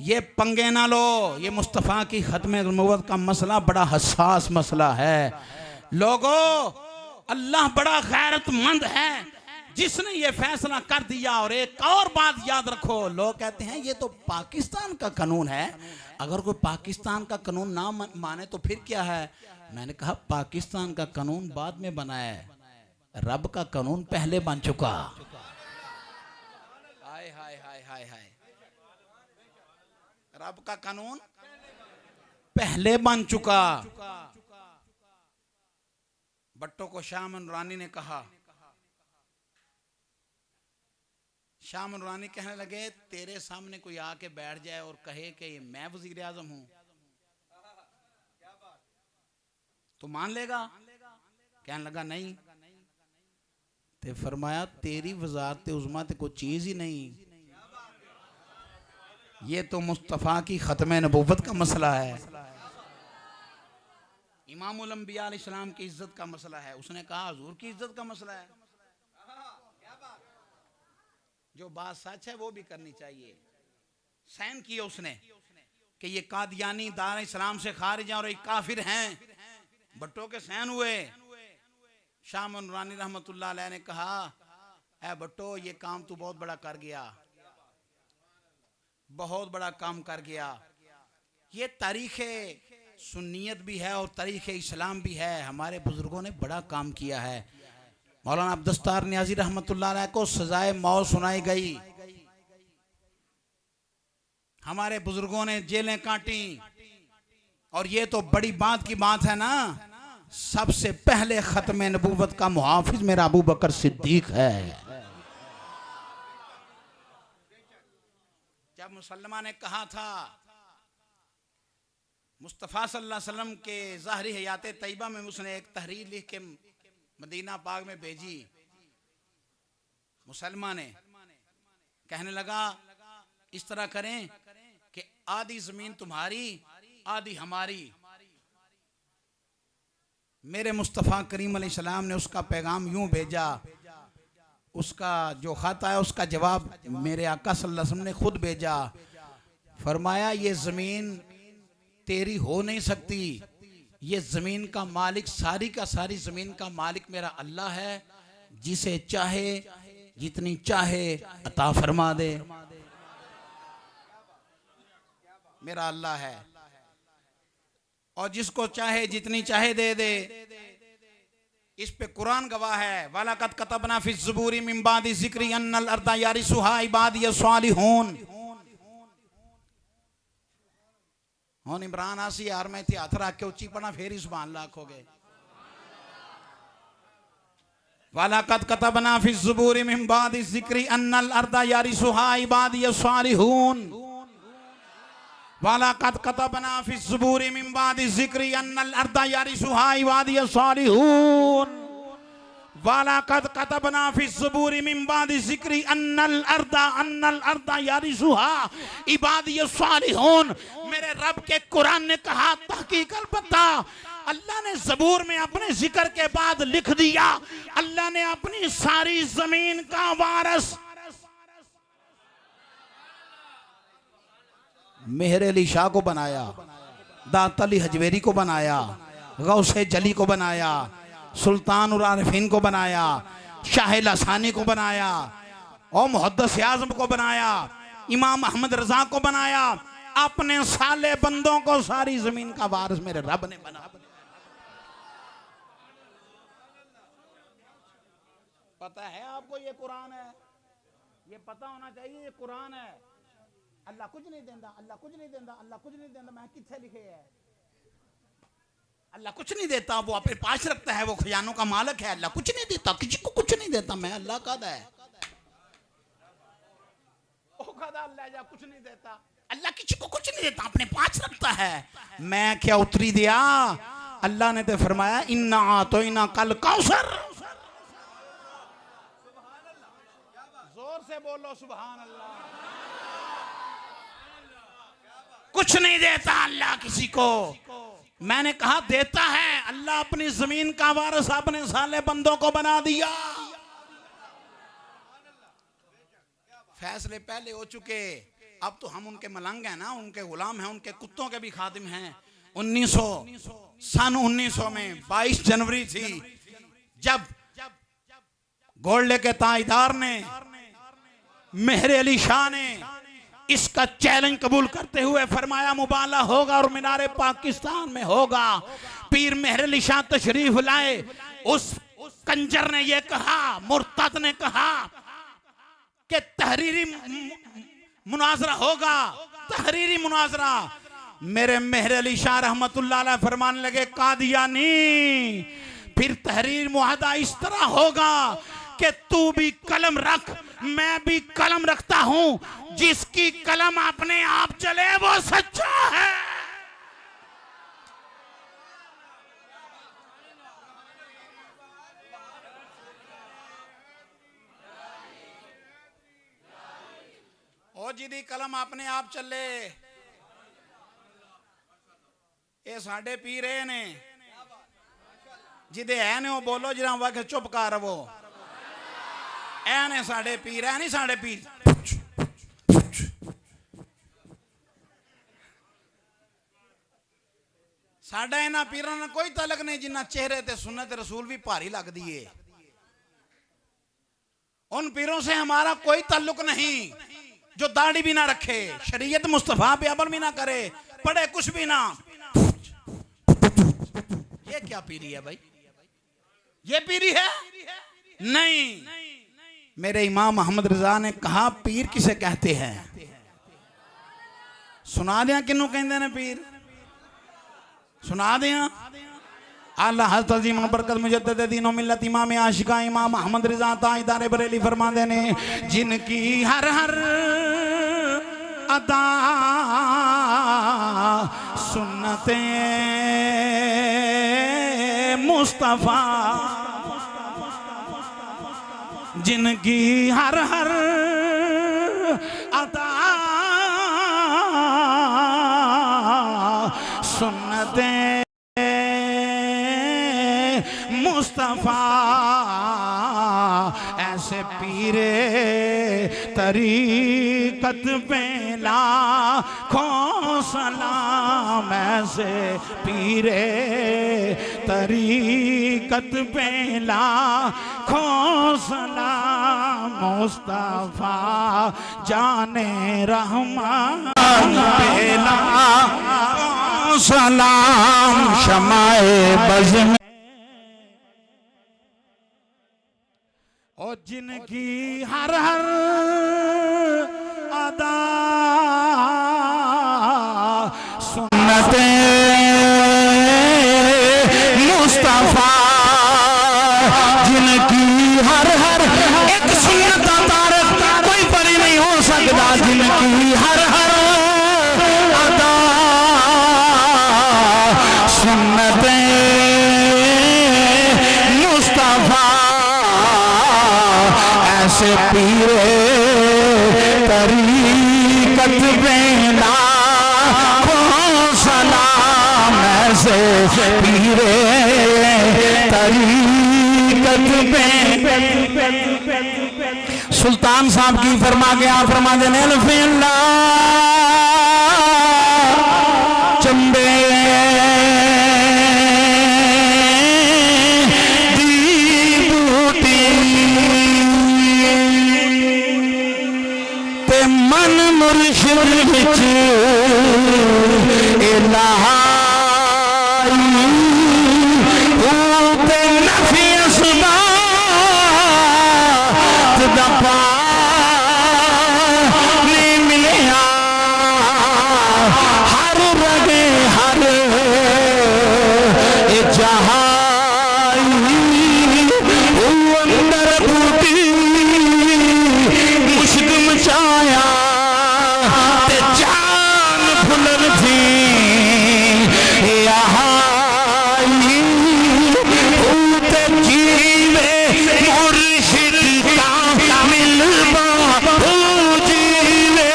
ये पंगे ना लो, ये मुस्तफ़ा की खत्म नबुव्वत का मसला बड़ा हसास मसला है। लोगों, अल्लाह बड़ा गैरतमंद है जिसने ये फैसला कर दिया। और एक और बात याद रखो, लोग कहते हैं ये तो पाकिस्तान का कानून है, अगर कोई पाकिस्तान का कानून ना माने तो फिर क्या है? मैंने कहा पाकिस्तान का कानून बाद में बना है, रब का कानून पहले बन चुका। हाय हाय हाय हाय हाय, रब का कानून पहले बन चुका। भट्टो को शाह नूरानी ने कहा, शाह नूरानी कहने लगे तेरे सामने कोई आके बैठ जाए और कहे कि मैं वजीर आजम हूं तो मान लेगा? कहने लगा नहीं। ते फरमाया तेरी वजारत उज़्मा ते कोई चीज ही नहीं, ये तो मुस्तफ़ा की खत्म नबूवत का मसला है, इमामुल अंबिया अलैहिस्सलाम की इज्जत का मसला है। उसने कहा हुजूर की इज्जत का मसला है, जो बात सच है वो भी करनी चाहिए। सैन किया उसने कि ये कादियानी दार इस्लाम से खारिज हैं और एक काफिर हैं। भट्टो के सैन हुए। शाह नूरानी रहमतुल्लाह अलैह ने कहा, ऐ भट्टो ये काम तू बहुत बड़ा कर गया, बहुत बड़ा काम कर गया। ये तारीख़ सुन्नियत भी है और तारीख़ इस्लाम भी है, हमारे बुजुर्गों ने बड़ा काम किया है। मौलाना अब्दुस्तार नियाज़ी रहमतुल्लाह अलैह को सजाए मौत सुनाई गई, हमारे बुजुर्गों ने जेलें काटी। और ये तो बड़ी बात की बात है ना, सबसे पहले खत्म नबूवत का मुहाफिज मेरा अबू बकर सिद्दीक है। जब मुसल्लमा ने कहा था मुस्तफ़ा सल्लल्लाहु अलैहि वसल्लम के ज़ाहरी हयात तैयबा में उसने एक तहरीर लिख के मदीना पाक में भेजी, मुसलमा ने कहने लगा इस तरह करें कि आधी जमीन तुम्हारी आधी हमारी। मेरे मुस्तफ़ा करीम अलैहिस्सलाम ने उसका पैगाम यूं भेजा, उसका जो खत आया उसका जवाब मेरे आका सल्लल्लाहु अलैहि वसल्लम ने खुद भेजा। फरमाया ये जमीन तेरी हो नहीं सकती, ये जमीन का मालिक, सारी का सारी जमीन का मालिक मेरा अल्लाह है, जिसे चाहे जितनी चाहे अता फरमा दे, मेरा अल्लाह है, और जिसको चाहे जितनी चाहे दे दे। इस पे कुरान गवाह है, वलक़द कतबना फी ज़ुबूरी मिन बादि ज़िक्रि अन्नल अर्दा यारिसुहा इबादी स्वालिहून। हुन इमरान आसी यार मैं थे हथ रख के उच्ची पढ़ा फिर ही सुभान अल्लाह आखोगे। वलक़द कतबना फी ज़ुबूरी मिन बादि ज़िक्रि अन्नल अर्दा यारिसुहा इबादी स्वालिहून। वलक़द कतबना फी ज़ुबूरी मिन बादि ज़िक्रि अन्नल अर्दा यारिसुहा इबादी स्वालिहून। वलक़द कतबना फी ज़ुबूरी मिन बादि ज़िक्रि अन्नल अर्दा यारिसुहा इबादी स्वालिहून। मेरे रब के कुरान ने कहा तहकीक अलबत्ता अल्लाह ने ज़बूर में अपने जिक्र के बाद लिख दिया, अल्लाह ने अपनी सारी जमीन का वारिस मेहर अली शाह को बनाया, दात अली हजवेरी को बनाया, गौसे जली को बनाया, सुल्तान उल आरिफीन को बनाया, शाह लसानी को बनाया, और मुहद्दिस आज़म को बनाया, इमाम अहमद रजा को बनाया। अपने साले बंदों को सारी जमीन का वारिस मेरे रब ने बना। पता है आपको ये कुरान है, ये पता होना चाहिए ये कुरान है। अल्लाह कुछ नहीं देता, अल्लाह कुछ नहीं देता, अल्लाह कुछ नहीं देता, मैं किथे लिखे है? अल्लाह कुछ नहीं देता, वो अपने पास रखता है, वो खजानों का मालिक है। अल्लाह कुछ नहीं देता, किसी को कुछ नहीं देता, मैं अल्लाह का है। ओ कदा अल्लाह जा कुछ नहीं देता, अल्लाह किसी को कुछ नहीं देता, अपने पास रखता है। मैं क्या उतरी दिया? अल्लाह ने तो फरमाया इन्ना आतोइना कल कौसर। जोर से बोलो सुभान अल्लाह। कुछ नहीं देता अल्लाह किसी को। मैंने कहा देता है, अल्लाह अपनी जमीन का वारिस अपने साले बंदों को बना दिया। फैसले पहले हो चुके, अब तो हम उनके मलंग हैं ना, उनके गुलाम हैं, उनके कुत्तों के भी खादिम हैं। 1900 में 22 जनवरी थी जब गोल्डे के ताजदार ने मेहर अली शाह ने इसका चैलेंज कबूल करते हुए फरमाया मुबाला होगा और मीनारे पाकिस्तान में होगा। पीर मेहर अली शाह तशरीफ लाए, उस कंजर ने यह कहा, मुर्तद ने कहा कि तहरीरी मुनाजरा होगा, तहरीरी मुनाजरा। मेरे मेहर अली शाह रहमतुल्लाह अलैह फरमाने लगे कादियानी फिर तहरीर मुआहदा इस तरह होगा कि तू भी कलम रख, मैं भी कलम रखता हूं। जिसकी कलम अपने आप चले वो सच्चा है। ओ जिदी कलम अपने आप चले, ये साडे पीर ने जिदे है ने वो बोलो जरा वाके चुप कर रवो। ऐ ने साडे पीर है नहीं, साडे पीर साडा इन्हां पीरां नाल कोई तलक नहीं जिन्ना चेहरे ते सुन्नत रसूल भी भारी लगदी है। उन पीरों से हमारा कोई ताल्लुक नहीं जो दाढ़ी भी ना रखे, शरीयत मुस्तफा पे अमल भी ना करे, पढ़े कुछ भी ना। ये क्या पीरी है भाई? ये पीरी है? नहीं। मेरे इमाम मोहम्मद रजा ने कहा पीर किसे कहते हैं? सुना दिया किन्नू कहते ने पीर? सुना दिया। आला हज़रत अज़ीम बरकत मुजद्दिद दीन व मिल्लत इमाम आशिका इमाम मोहम्मद रजा ताजदार बरेली फरमाते ने, जिनकी हर हर अदा सुन्नते मुस्तफा, जिनकी हर हर अदा सुन्नते मुस्तफा, ऐसे पीरे तरीकत पे लाखों सलाम, ऐसे पीरे तरीकत पे लाखों सलाम, मुस्तफा जाने रहमान पे लाखों सलाम, शमाए बज़ में और जिनकी हर हर अदा सुन्नते मुस्तफा, जिनकी हर हर एक सुन्नत तारक कोई परी नहीं हो सकता, जिनकी हर हर अदा सुन्नते मुस्तफा, ऐसे पीरे तरीकत पे लाखों सलाम, ऐसे पीरे तरीकत पे। सुल्तान साहब की फरमा गया, फरमा देने अल्हम्दुलिल्लाह चंबे मन मुर्शिद विच इलाही ते नफी असबात दा पानी मिलिया, हर रगे हर जहाई अंदर बूटी मुश्क मचाया ते जान फुलन थी यहाई ते जीवे मुर्शिद का मिलवा जीवे।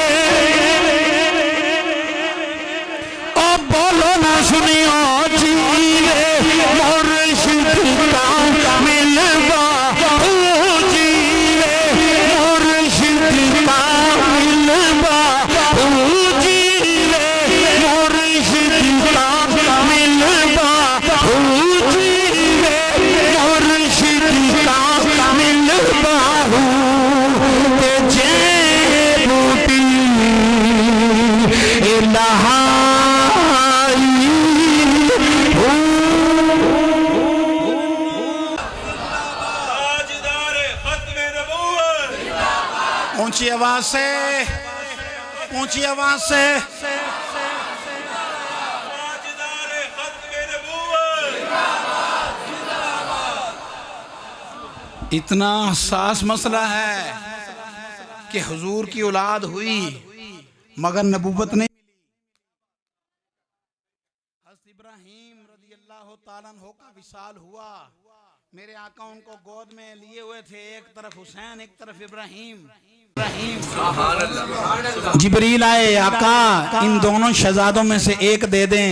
ओ बोलो ना सुनियो, जीवे मुर्शिद का मिलवा जीवे, मुर्शिद का मिलवा जीवे, मुर्शिद का मिलवा जीवे, मुर्शिद का मिलवा ते जे बूटी इलाही। ऊंची आवाज से, ऊंची आवाज से इतना हसास मसला है कि हुजूर की औलाद हुई मगर नबूवत नहीं मिली। हज़रत इब्राहीम रज़ियल्लाहु ताला अन्हु का विसाल हुआ, मेरे आका उनको गोद में लिए हुए थे, एक तरफ हुसैन एक तरफ इब्राहीम। जिब्रील आए, आका इन दोनों शहजादों में से एक दे दें।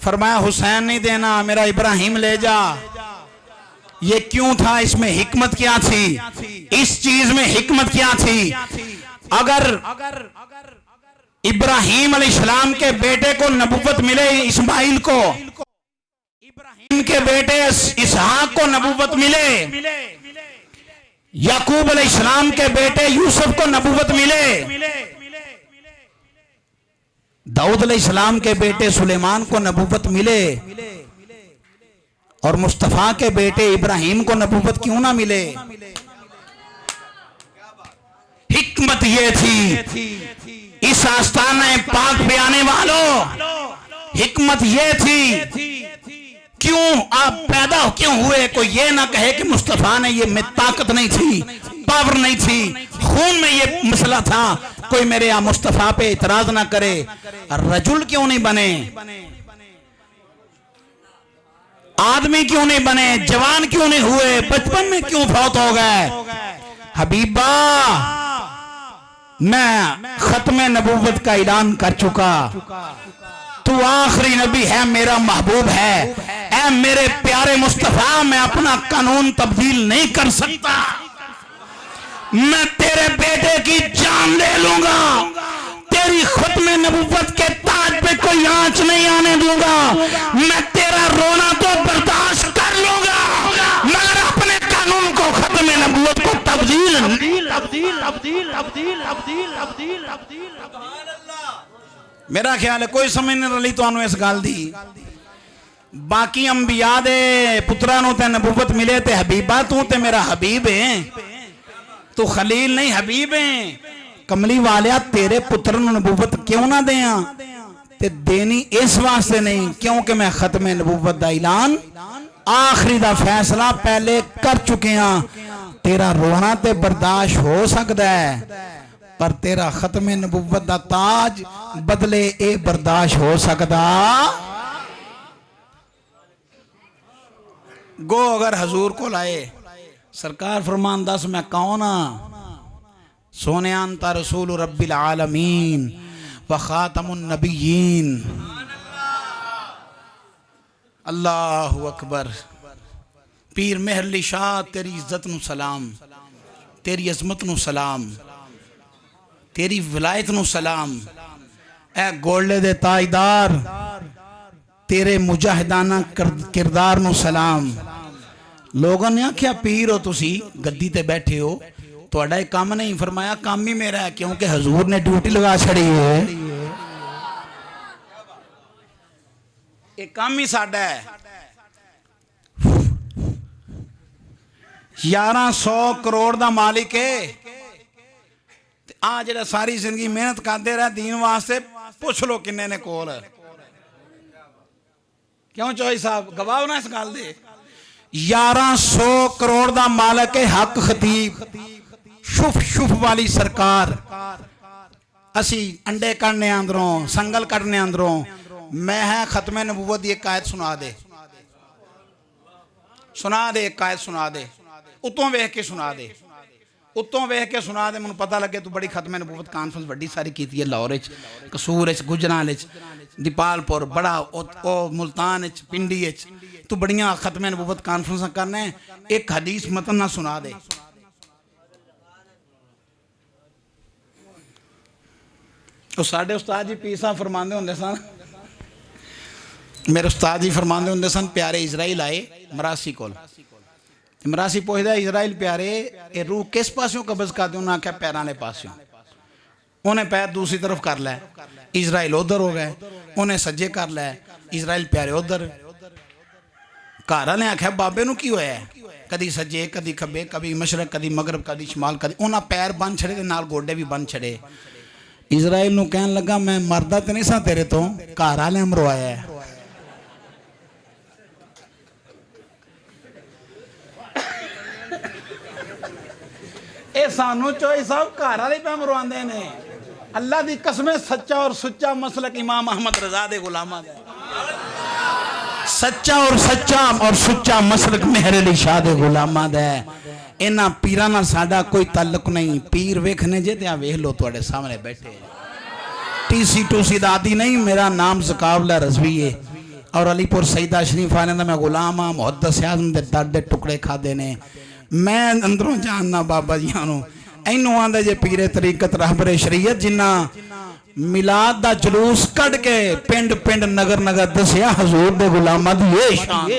फरमाया हुसैन नहीं देना, मेरा इब्राहीम ले जा। ये क्यों था, इसमें हिकमत क्या थी, इस चीज में हिकमत क्या थी? अगर इब्राहीम अलैहिस्सलाम के बेटे को नबूवत मिले, इस्माइल को, इब्राहीम के बेटे इसहाक को नबूवत मिले, याकूब अलैहिस्सलाम के बेटे यूसुफ को नबूवत मिले, दाऊद अलैहिस्सलाम के बेटे सुलेमान को नबूवत मिले, और मुस्तफा के बेटे इब्राहीम को नबूवत क्यों ना मिले? हिकमत ये थी, इस आस्ताने पाक पे आने वालों, हिकमत ये थी, क्यों आप पैदा क्यों हुए? कोई ये ना कहे कि मुस्तफा ने, ये में ताकत नहीं थी, पावर नहीं थी, खून में ये मसला था, कोई मेरे यहाँ मुस्तफा पे इतराज ना करे। रजुल क्यों नहीं बने, आदमी क्यों नहीं बने, जवान क्यों नहीं हुए, बचपन में क्यों फौत हो गए? हबीबा, मैं खत्मे नबूवत का ऐलान कर चुका, तू आखिरी नबी है, मेरा महबूब है। ऐ मेरे प्यारे मुस्तफा, मैं अपना कानून तब्दील नहीं कर सकता, मैं तेरे बेटे की जान ले लूंगा, तेरी खत्मे नबूवत के ताज पे कोई आंच नहीं आने दूंगा, मैं तेरा रोना तो बर्दाश्त कर लूंगा, मगर अपने कानून को, खत्मे नबूवत को तब्दील। मेरा ख्याल है कोई समझ नहीं रही तो इस गल दी। बाकी अंबिया दे पुत्रा नु ते नबूवत मिले, ते हबीबा तू ते मेरा हबीब है, तू खलील नहीं हबीब है। कमली वालिया, तेरे पुत्र नु नबूवत क्यों ना दें? ते देनी इस वास्ते नहीं क्योंकि मैं खत्मे नबूवत दा ऐलान, आखिरी दा फैसला पहले कर चुके हैं। तेरा रोना ते बर्दाश्त हो सकता है, पर तेरा खत्मे नबूवत दा ताज बदले ए बर्दाश्त हो सकता। गो अगर हजूर को लाए, सरकार फरमान, दस मैं कौन हाँ? सोने अंता रसूल रब्बिल आलमीन व खातमुन नबिय्यीन। अल्लाहु अकबर। पीर मेहरली शाह, तेरी इज्जत नु सलाम, तेरी अजमत नु सलाम, तेरी विलायत नु सलाम। ए गोले दे ताजदार, तेरे मुजाहिदाना किरदार नु सलाम। लोगों ने आख्या पीर हो तुसी, गद्दी ते बैठे हो, थोड़ा एक काम नहीं? फरमाया काम ही मेरा है, क्योंकि हजूर ने ड्यूटी लगा छड़ी है, एक काम ही साडा है। 1100 करोड़ दा मालिक है, आ जेड़ा सारी जिंदगी मेहनत करते रहे दीन वास्ते, पुछ लो किन्ने ने कोल। क्यों चौधरी साहब गवाह ना इस गल दे? 1100 करोड़ दा मालिक है, हक खतीब, शुफ शुफ वाली सरकार। असी अंडे कड़ने अंदरों, संगल कड़ने अंदरों। मैं है खत्मे नबूवत की एक आयत सुना दे, सुना दे, एक आयत सुना दे, उतों वेख के सुना दे, उतों वेख के सुना दे, मैनूं पता लगे तू बड़ी खत्मे नबूवत कॉन्फ्रेंस वड्डी सारी की है, लाहौर, कसूर, गुजराल, दीपालपुर, बड़ा ओ मुल्तान, पिंडी, तू बड़ियां खत्मे नबूवत कॉन्फ्रेंस करना है, एक हदीस मतन ना सुना दे। तो साढ़े उस्ताद जी पीर साहब फरमाते होंगे सन, मेरे उस्ताद जी फरमाते होंगे सन, प्यारे इजराइल आए मरासी को, मरासी पूछता इजराइल प्यारे ये रूह किस पासों कब्ज करते? उन्हें आख्या पैरों वाले पासों। उन्हें पैर दूसरी तरफ कर लै, इजराइल उधर हो गए, उन्हें सज्जे कर लै, इजराइल प्यारे उधर। घर वाले आख्या बाबे नूं की होया? कदी सज्जे कदी खब्बे, कभी मशरक कदी मगरब कदी शमाल, कदी उन्हें पैर बन छड़े ते नाल गोडे भी बन छड़े। इजराइल नूं कहन लगा मैं मरदा ते नहीं सा तेरे तो, घर वाले मरवाया है। ये सानू चोई साहब घर वाले पे मरवाते ने। अल्लाह की कसमें सच्चा और सुच्चा मसलक इमाम अहमद रजा दे गुलामा दा, सच्चा और सुच्चा मसलक मेहर अली शाह दे गुलामा दा। इन्हां पीरां नाल साडा कोई ताल्लुक नहीं। पीर वेखने जे ते आ वेख लो तुहाडे सामने बैठे। टीसी टूसी दा आदि नहीं। मेरा नाम ज़कावला रज़वी है और अलीपुर सईदा शरीफ आने दा मैं गुलाम हाँ। मुहद्दिस आज़म दे दर दे टुकड़े खादे ने। मैं अंदरों जानना बाबा जियां नूं। इनू आंदे जे पीरे तरीकत रहबरे शरीयत जिन्ना मिलाद दा जुलूस कढ़ के पिंड पिंड नगर नगर दसिया हजूर दे गुलामां दी ये शान।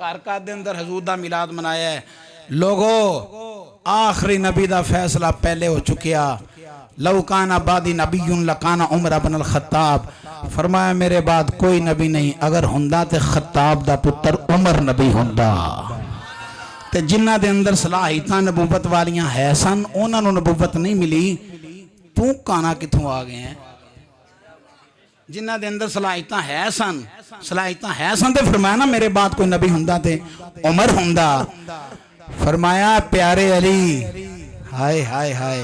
घर का दे अंदर हजूर दा मिलाद मनाया है। लोगो आखिरी नबी दा फैसला पहले हो चुकिया। लौकाना बादी नबीयुन लकाना उमर इब्न अल खत्ताब। फरमाया मेरे बाद कोई नबी नहीं। अगर हुंदा ते खत्ताब दा पुत्र उमर नबी हुंदा। ते जिन्हां दे अंदर सलाहियतां नबूवत वालियां है सन उन्हां नूं नबूवत नहीं मिली। तू काना कित्थों आ गए हैं? जिन्हां दे अंदर सलाहियतां है सन ते फरमाया ना मेरे बाद कोई नबी हुंदा ते उमर हुंदा। फरमाया प्यारे अली, हाय हाय हाय,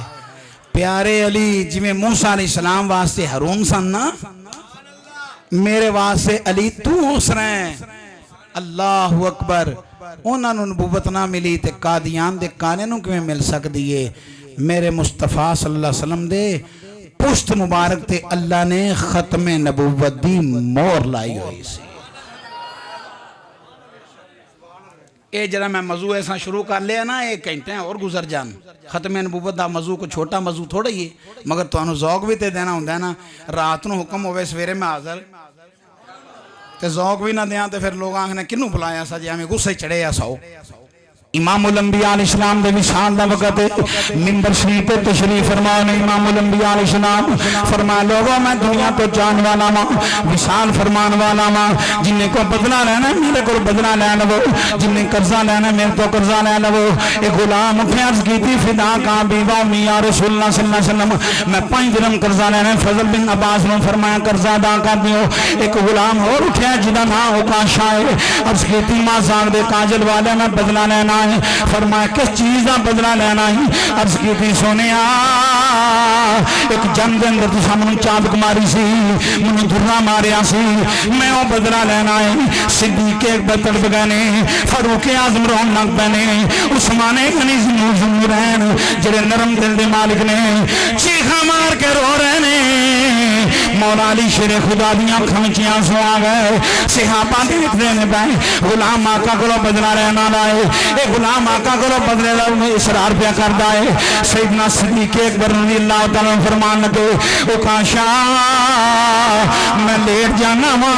प्यारे अली जिवें मूसा अलैहिस्सलाम वास्ते हारून सन ना, मेरे वास्ते अली तू हुस्न है। अल्लाहु अकबर। उन्होंने नबूवत ना मिली तो कादियान दे काने नूं किवें मिल सकदी है? मेरे मुस्तफा सल्लल्लाहु अलैहि वसल्लम दे पुश्त मुबारक ते अल्लाह ने खत्मे नबूवत दी मोहर लाई हुई सी। ये जरा मैं मजू ऐसा शुरू कर लिया ना, एक घंटे और गुजर जान। खत्मे नबूवत दा मजू को छोटा मजू थोड़ा ही है, मगर तुहानू ज़ौक भी तो देना होंदा है ना। रात नूं हुक्म होवे सवेरे मैं हाज़र ते ज़ौक भी ना दें तो फिर लोग आखने किनू बुलाया सा जी हमें गुस्से चढ़े आ सौ। इमामुल अंबिया अलैहिस्सलाम दे विशाल दा वक्त मिंबर शरीफ पे तशरीफ फरमाने। इमामुल अंबिया अलैहिस्सलाम फरमाया लोगों मैं दुनिया तो जान वाला वा, विशाल फरमान वाला वा। जिन्हें को बदला लेना मेरे को बदला लै लवो, जिन्हें कर्जा लेना मेरे तो कर्जा लै लवो। एक गुलाम उठे अर्ज की फिदा का बीवा मियां रसूलुल्लाह सल्लल्लाहु अलैहि वसल्लम मैं 5 दिरहम कर्जा लेना। फजल बिन अब्बास ने फरमाया कर्जा अदा कर दियो। एक गुलाम और उठा जिदा नाम उकाशा है। अर्ज की मां साहब दे काजल वाले मैं बदला लेना है। फरमाया किस चीज का बदला लेना है? अर्ज की सोने एक जंग के अंदर तुसा मैनू चाबक मारी सी, मैनू धुर्रा मारिया सी, मैं वो बदला लेना है। सिद्दीक अकबर तड़प गए ने, फारूक आजम रोन लग पे ने, उस्मान गनी ज़ुन्नूरैन जेड़े नरम दिल के मालिक ने चीखा मार के रो रहे ने। मौला अली शेरे खुदा दियां अखां विच आंसू आ गए। सहाबा देखते ने पे गुलाम आका को बदला लेना लाए। ये गुलाम आका को बदले ला इसरार पिया करता है। सैयदना सिद्दीक अकबर रज़ियल्लाहु तआला फरमान लगे ओ काशा मैं लेट जाना वा,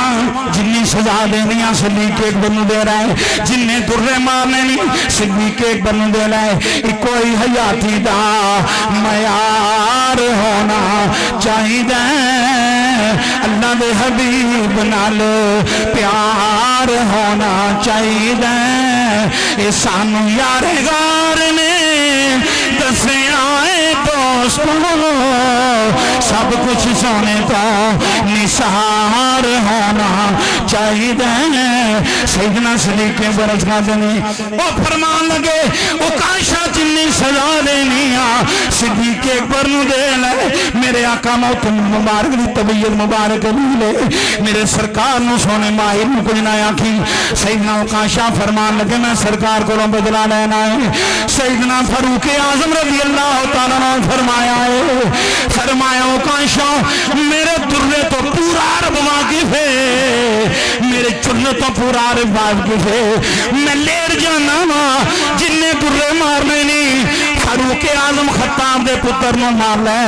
जिन्नी सजा देनी आ सिद्दीक अकबर नूं दे रहा है, जिन्ने दुर्रे मारने नहीं सिद्दीक अकबर नूं दे रहा है। इको ही हयाती दा मयार होना चाहिए, अल्लाह दे हबीब नाल प्यार होना चाहिए। ये सानू यारे गार ने दसिया दोस्तों, सब कुछ सोने तो निसार होना चाहिए। सैयदना सिद्दीक बरस खाते ने वो फरमान लगे वो काशा जिन्नी सजा देनी आ सिद्दीक अकबर नूं दे ले। मेरे आका मौत मुबारक दी तबीयत मुबारक ले, मेरे सरकार नूं सोने माहिर नूं कुछ ना आखी। सैयदना काशा फरमान लगे मैं सरकार को बदला लेना है। सैयदना फारूक आजम रज़ियल्लाहु तआला अन्हु फरमाया है, फरमाया काशा मेरे दुर्रे तो पूरा अरब वाकिफ है, मेरे चुल्ले तो पूरा अरब वाकिफ है। मैं लेर जाना वा जिन्ने दुर्रे मारने नहीं फारूक आजम खत्ताब दे पुत्र नूं मार ले।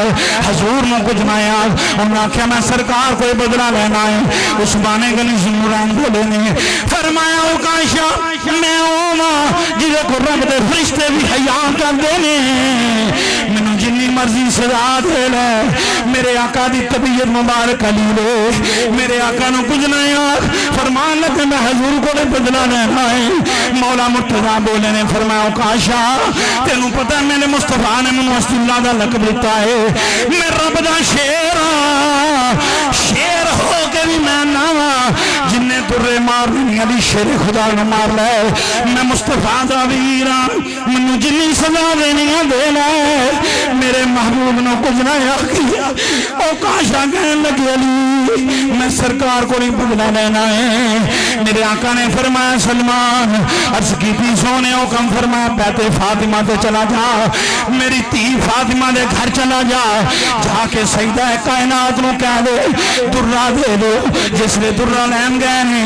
हजूर नूं कुछ ना याद उन्हें आख्या मैं सरकार कोई बदला लेना है। उस बाने गनी ज़ुन्नूरैन बोले ने फरमाया ओ काशा मैं ओमा जिदे को रब दे फरिश्ते भी हया करदे ने, मैनू जिन्नी मर्जी सजा दे ले। मेरे आका दी तबीयत मुबारक अली ले, मेरे आका नूं कुछ ना याद फरमान लगे मैं हजूर को बदला लेना है। मौला मुर्तजा बोले ने फरमाया ओ काशा तेनू पता मेरे मुस्तफा ने मैनू अब्दुल्ला दा लकब दिता है। मैं रब दा शेर शेर हो के भी मैं ना जिन्ने तुर्रे मारनी अली शेरे खुदा न मार लै मैं मुस्तफा दा वीर मैनू जिन्नी सजा देनी दे लै मेरे महबूब ने कुछ ना आखिया ओ काशा कहन लगे अली मैं सरकार को नहीं बदला लेना है मेरे आका ने फरमाया सलमान अर्ज की थी सोने हुक्म फरमाया बैते फातिमा ते चला जा मेरी धी फातिमा दे घर चला जा जाके सईदा कायनात नूं कह दे दुर्रा दे दो जिसले दुर्रा लैन गए ने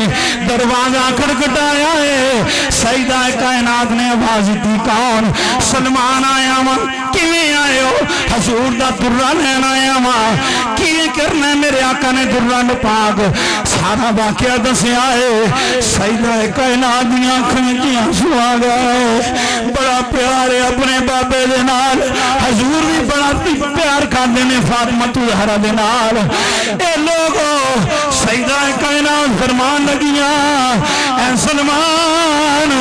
दरवाजा खड़खड़ाया है सईदा कायनात ने आवाज दी कौन सलमान आया वा किवें आए हो हजूर दा दुर्रा लैन आया वा की करना मेरे आका ने दुर्रा नूं पाक सारा वाकया दसिया है सईदा कायनात दी अखां विच आंसू आ गए बड़ा प्यार है अपने बाबे दे नाल हजूर भी बड़ा प्यार करते ने फातिमा ज़हरा दे नाल ए लोगो सईदा कायनात फरमान लगियां ऐ सलमान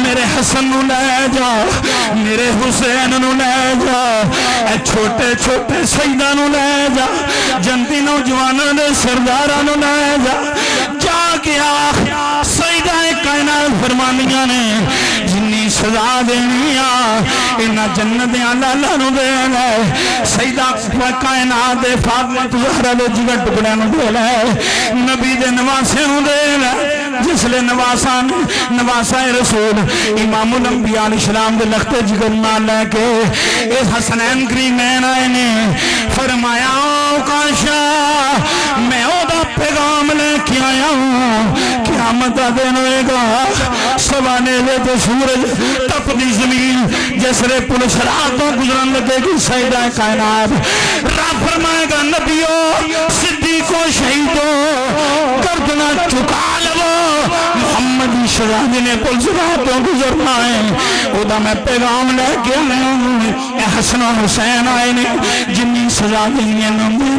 मेरे हसन नूं ले जा मेरे हुसैन नूं ले जा ए छोटे छोटे सईदा नूं ले जा जंती नौजवानों दे सरदारां नूं ले जा जाके आख सईदा कायनात फरमानियां ने जिन्नी सजा देनी आ इन्हां जन्नत दे लाला नूं दे ले सईदा कायनात दे फातिमा ज़हरा दे जिगर टुकड़ियां नूं दे ले नबी दे नवासे नूं दे ले जिसले नवासा रसूल इमामुल अंबिया अलैहिस्सलाम दे लखते जिगर नाल लेके इस हसनैन करीमैन आए ने फरमाया काशा मैं ओदा पैगाम लेके आया हूं क़यामत दा दिन होएगा सवाने ते सूरज तपदी जमीन जिसले पुलिस रात तो गुजरन लगेगी सईदा कायनात रब फरमाएगा नबियो सिद्दीको शहीदो गर्दना झुका लो मोहम्मद शहजादी ने पुलिस रात तो गुजरना है ओदा मैं पैगाम लेके आया हूं हसन हुसैन आए ने जिन्नी सजा देनी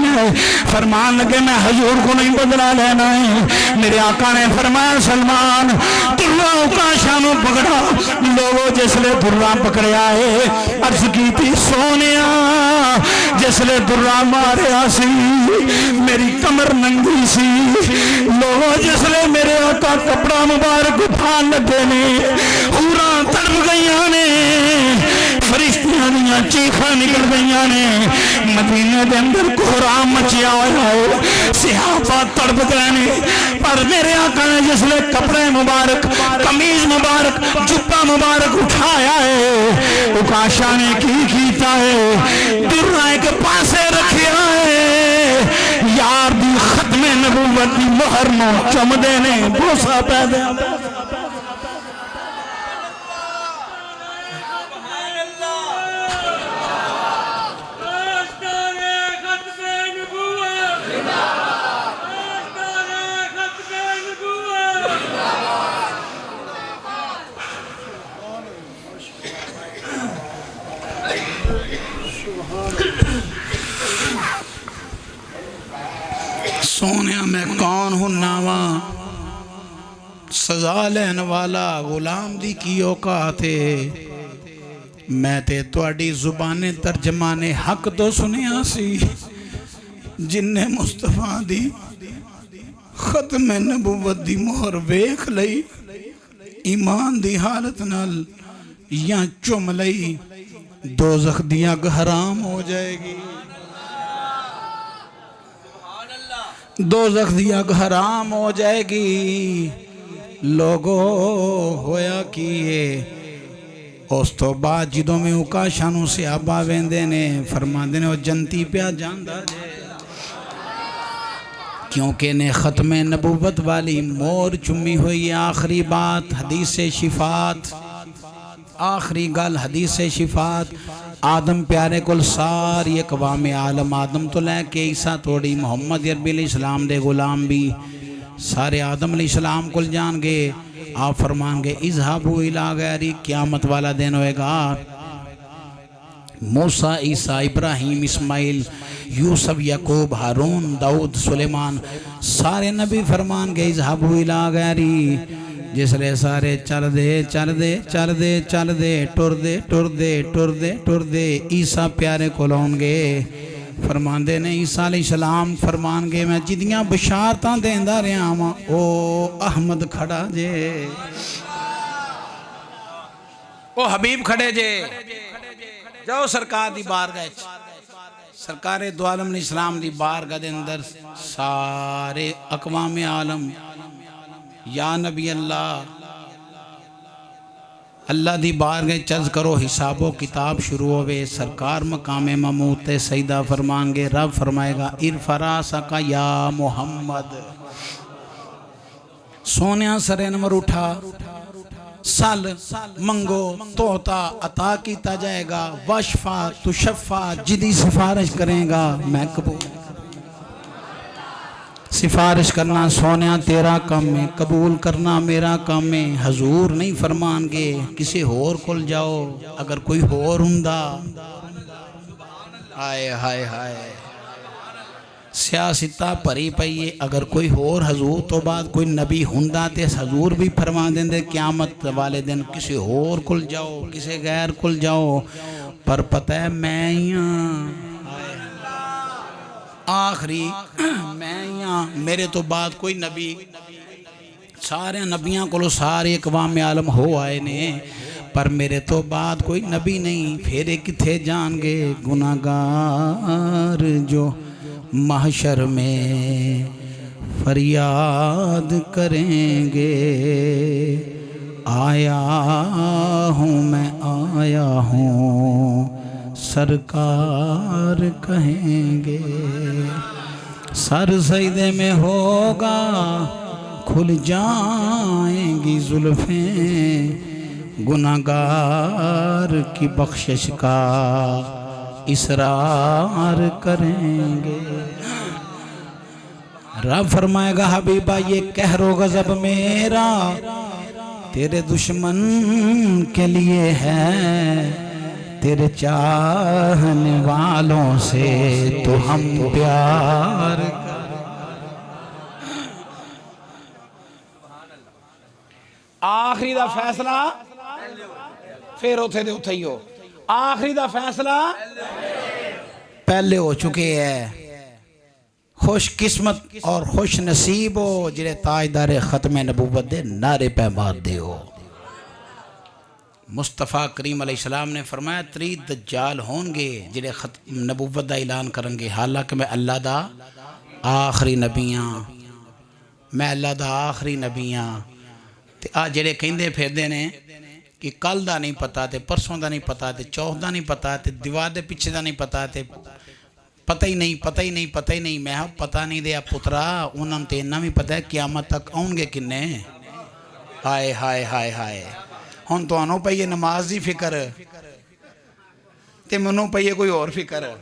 है फरमान लगे मैं हजूर को नहीं बदला लेना है मेरे आका ने फरमाया सलमान दुर्रा काशा नूं पकड़ा लोगों जिसले दुर्रा पकड़िया है अर्ज की थी सोने जिसले दुर्रा मारिया सी मेरी कमर नंगी सी लोगों जिसले मेरे आका कपड़ा मुबारक उठान लगे ने हूरां तड़प गईयां ने फरिश्तियां दियां चीखां निकल गईयां ने मदीने दे अंदर कोहराम मचिया होया है सहाबा तड़प गए ने पर मेरे आका ने जिसले कपड़े मुबारक कमीज मुबारक जुब्बा मुबारक उठाया है उकाशा ने की कीता है दुर्रा एक पासे रखिया है यार दी खत्मे नबूवत दी मोहर नूं चुमदे ने बोसा पैदा सोने मैं कौन हूं नावा सजा लैन वाला गुलाम दी की औकात है मैं ते तुहाडी जुबाने तर्जमाने हक तो सुनिया सी जिन्ने मुस्तफा दी खत्मे नबूवत दी मोहर वेख लई ईमान दी हालत नाल या चुम लई दोज़ख दी अग हराम हो जाएगी दोज़ख दी अग हराम हो जाएगी लोगो होया कि उस तो बाद जिदों में उकाशा नूं सियाबा वेंदे ने फरमांदे ने ओ जंती पिया जांदा जे क्योंकि ने ख़त्मे नबूवत वाली मोर चुमी हुई आखिरी बात हदीस शिफात आखिरी गल हदीस शिफात आदम प्यारे को सारी अकवाम आलम आदम तो लैके ईसा तोड़ी मोहम्मद अरबी इस्लाम दे गुलाम भी सारे आदम इस्लाम को जान गए आप फरमाएंगे इज़हाबू इला गैरी क़यामत वाला दिन होएगा मूसा ईसा इब्राहीम इस्माइल यूसुफ याकूब हारून दाऊद सुलेमान सारे नबी फरमान गए इज़हाबू इला गैरी जिसले सारे चल दे चल दे चल दे चल दे टुर दे टुर दे टुर दे टुर दे ईसा प्यारे को लौनगे फरमांदे ने ईसा अलैहिस्सलाम फरमानगे मैं जिदियां बशारतां देंदा रहा वां ओ अहमद खड़ा जे, ओ हबीब खड़े जे, जाओ सरकार दी बारगाह च। सरकारे दो आलम इस्लाम दी बारगाह दे अंदर सारे अकवाम आलम या नबी अल्लाह अल्लाह दी बारगाह चर्ज करो, हिसाबो किताब शुरू होवे। सरकार मकामे महमूद ते सईदा फरमाएंगे, रब फरमाएगा इरफरा सका या मोहम्मद, सोनिया सरे नंबर उठा, सल मंगो तोता अता किया जाएगा, वशफा तुशफा जिदी सिफारिश करेगा मैं कबूल। सिफारिश करना सोनिया तेरा काम है, कबूल करना मेरा काम है। हजूर नहीं फरमानगे किसी होर कोल जाओ, अगर कोई होर हुंदा, हाय हाय हाय सियासता भरी पई है, अगर कोई होर हजूर तो बाद कोई नबी हुंदा ते हजूर भी फरमा देंदे क़यामत वाले दिन किसी होर कोल जाओ, किसी गैर कोल जाओ, पर पता है मैं ही हाँ आखिरी, मैं यहाँ, मेरे तो बाद कोई नबी, सारे नबियां को सारे अकवाम आलम हो आए ने, पर मेरे तो बाद कोई नबी नहीं। फेरे किथे जाएंगे गुनाहगार जो महशर में फरियाद करेंगे, आया हूँ मैं आया हूँ सरकार कहेंगे। सर सजदे में होगा खुल जाएंगी जुल्फें, गुनाहगार की बख्शिश का इसरार करेंगे। रब फरमाएगा हबीबा ये कहरो गजब मेरा तेरे दुश्मन के लिए है, तेरे चाहने वालों से तो हम प्यार। आखिरी दा फैसला फिर उथे दे उथे ही हो, आखिरी दा फैसला पहले हो चुके हैं। खुश किस्मत और खुश नसीब हो जिहड़े ताजदारे खत्मे नबूवत दे नारे पे मारदे हो। मुस्तफ़ा करीम अलैहिस्सलाम ने फरमाया 3 दज्जाल होंगे जिहड़े नबूवत दा ऐलान करेंगे, हालांकि मैं अल्लाह दा आखिरी नबी हाँ, मैं अल्लाह दा आखिरी नबी हाँ। ते आ जिहड़े कहंदे फिरदे ने कि कल दा नहीं पता, ते परसों दा नहीं पता, ते चौथ दा नहीं पता, ते दीवार दे पिछे दा नहीं पता, ते पता ही नहीं पता ही नहीं पता ही नहीं। मैं पता नहीं दे पुत्रा, उन्होंने तो इन्ना भी पता है क़यामत तक आउणगे किन्ने। हाय हाय हाय हाय हुण तुहानूं पई है नमाज की फिक्र ते मैनूं पई है कोई और फिक्र।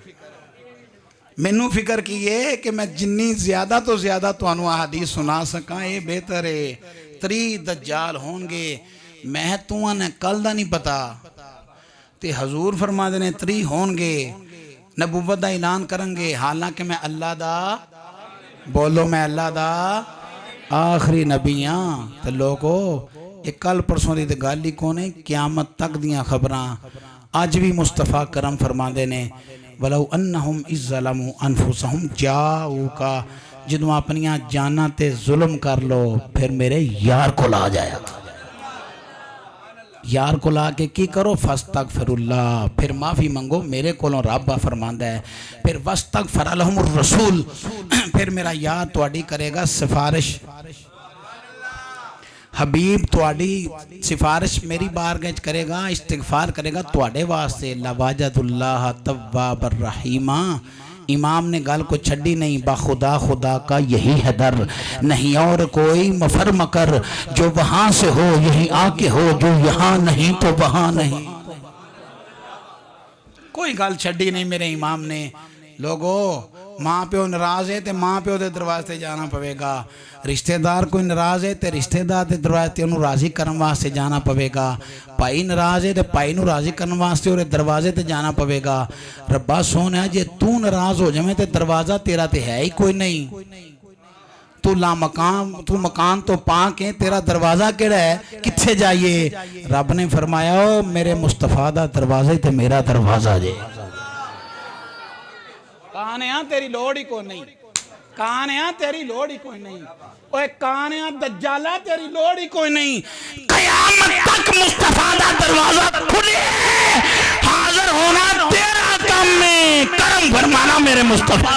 मैनूं फिक्र की है कि मैं जिन्नी ज़्यादा तो ज़्यादा तुहानूं अहादीस सुना सकां ये बेहतर है। 3 दज्जाल होंगे, मैं तूं ने कल दा नहीं पता, ते हजूर फरमाते ने 3 होंगे, नबूवत दा ऐलान करेंगे, हालांकि मैं अल्लाह दा, बोलो मैं अल्लाह दा आखिरी नबी हाँ। तो लोगो ये कल परसों की तो गल ही कौन है, क़यामत तक दियाँ खबरां अज भी मुस्तफ़ा करम फरमाते ने वलौ अन्नहुम इज़्ज़लमू अनफुसहुम जाऊका, जदों अपनियां जाना ते जुल्म कर लो फिर मेरे यार को ला जाया, यार को ला के की करो फस्तगफिरुल्लाह, फिर माफ़ी मंगो मेरे कोलों। रब फरमांदा है फिर वस्तगफरलहुमुर रसूल, फिर मेरा यार तुहाडी करेगा सिफारिश, हबीब तुहाडी सिफारिश मेरी बारगाह करेगा, इस्तिगफार करेगा तुहाडे वास्ते। लवाजदुल्लाह तव्वाबर रहीमा, इमाम ने गल को छड़ी नहीं, बाखुदा खुदा का यही है दर, नहीं और कोई मफर मकर, जो वहाँ से हो यही आके हो, जो यहाँ नहीं तो वहाँ नहीं। कोई गल छड़ी नहीं मेरे इमाम ने। लोगो माँ प्यो नाराज है तो माँ प्यो के दरवाजे जाना पवेगा, रिश्तेदार कोई नाराज है तो रिश्तेदार के दरवाजे उन्होंने राजी करने वास्ते जाना पवेगा, भाई नाराज है तो भाई नूं राजी करने वास्ते और दरवाजे ते जाना पवेगा। रब्बा सोने जे तू नाराज हो जाए तो दरवाज़ा तेरा तो है ही कोई नहीं, तू ला मकान, तू मकान तो पा के तेरा दरवाज़ा केड़ा है, कित्थे जाइए। रब ने फरमाया मेरे मुस्तफा दा दरवाज़ा तो मेरा दरवाज़ा जे। कानिया तेरी लोड़ ही कोई नहीं, कानिया तेरी लोड़ ही कोई नहीं, ओए कानिया दज्जाला तेरी लोड़ ही कोई नहीं। कयामत तक मुस्तफा दा दरवाजा खुले, हाजिर होना तेरा काम में, करम फरमाना मेरे मुस्तफा।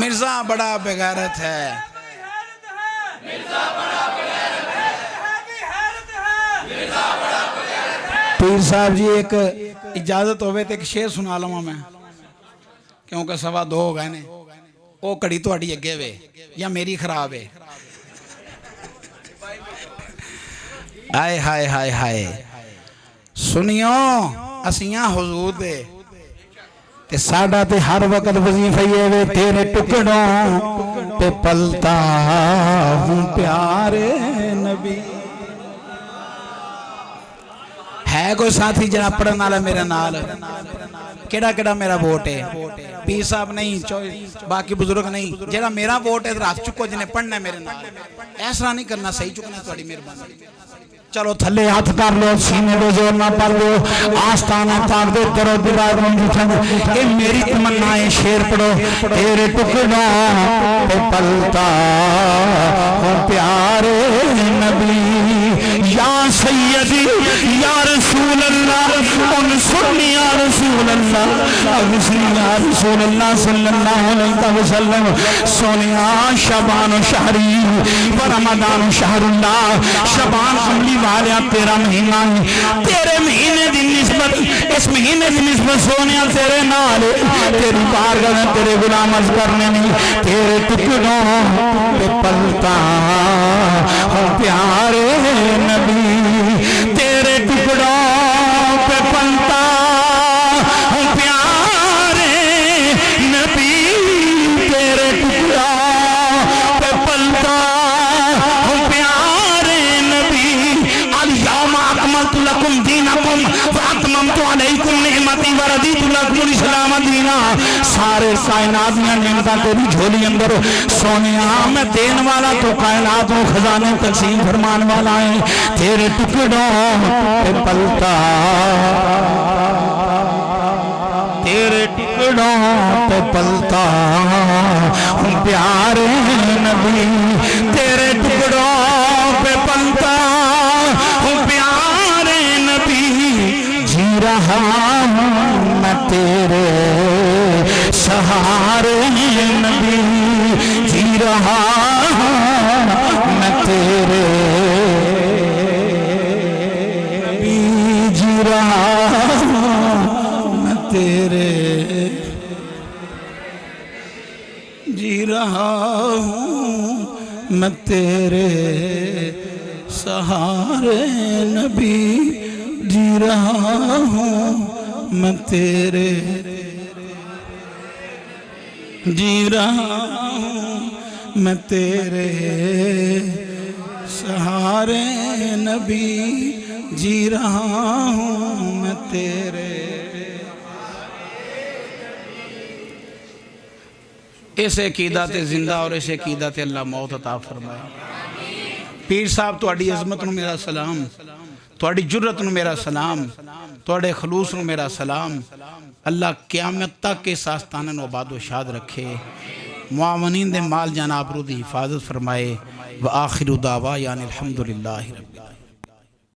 मिर्जा बड़ा बेगैरत है, पीर साहब जी एक इजाजत होवे तो एक शेर सुना लवा मैं, क्योंकि 2:15 हो गए ने। वो घड़ी थोड़ी अगे वे या मेरी खराब है? हाय हाय हाय हाय, सुनियो असियां हुजूर दे ते साडा ते हर वक्त वजीफा ये वे, तेरे टुकड़ों पे पलता हूँ प्यारे नबी। है कोई साथी जरा पढ़ने वाला मेरे नाल? केड़ा केड़ा मेरा वोट है? पीर साहब नहीं, बाकी बुजुर्ग नहीं, जरा मेरा वोट है हाथ चुको जिन्हें पढ़ना है मेरे नाल। ऐसा नहीं करना, सही चुकना, थोड़ी मेहरबानी। चलो थले हाथ कर लो, सीने दे जोर ना पढ़ लो, आस्ताना ताक दे करो दीवार में। ये मेरी तमन्ना है, शेर पढ़ो। तेरे टुकड़ों पे पलता हूँ प्यारे नबी, या सैयदी या रसूल अल्लाह, उन सुन्नी या रसूल अल्लाह, अगसनी या रसूल अल्लाह सल्लल्लाहु अलैहि वसल्लम। सोनिया शबान शहरी व रमदान शहरुल्लाह, शबान कमली वाले तेरा महीना है, तेरे महीने की निस्बत, इस महीने की निस्बत सोने तेरे नाल, तेरी बारगाह में तेरे गुलाम अर्ज करने नहीं। तेरे टुकड़ों पे पलता हूँ प्यारे नबी, तेरे टुकड़ों पे पलता हूँ प्यारे नबी, तेरे टुकड़ों पे पलता हूँ प्यारे नबी। अल-यौमा अकमलतु लकुम दीनकुम व अतममतु अलैकुम निअमती व रदीतु लकुमुल इस्लाम दीना। सारे कायनात में नेमता तेरी झोली अंदर, सोनिया मैं देने वाला तो कायनात में खजाने तकसीम फरमान वाला है। तेरे टुकड़ों पे पलता, तेरे टुकड़ों पे पलता हूँ प्यारे नबी, तेरे टुकड़ों पे पलता हूँ प्यारे नबी। जी रहा हूँ मैं तेरे सहारे नबी, जी रहा हूँ मैं तेरे नबी, जी रहा हूँ मैं तेरे, जी रहा हूँ मैं तेरे सहारे नबी, जी रहा हूँ मैं तेरे, जी रहा हूँ मैं तेरे सहारे नबी, जी रहा हूँ मैं तेरे। ऐसे अकीदत जिंदा और ऐसे अकीदत अल्लाह मौत अता फरमाए। पीर साहब तुहाडी अजमत नूं मेरा सलाम, तुहाडी जुर्रत नूं मेरा सलाम, तुहाडे खलूस नूं मेरा सलाम। अल्लाह क़यामत तक इस आस्थाने नूं आबाद व शाद रखे, मुआवनीन दे माल जान आबरू दी हिफाजत फरमाए। व आखिरु दावा यानी अल्हम्दुलिल्लाहि रब्बिल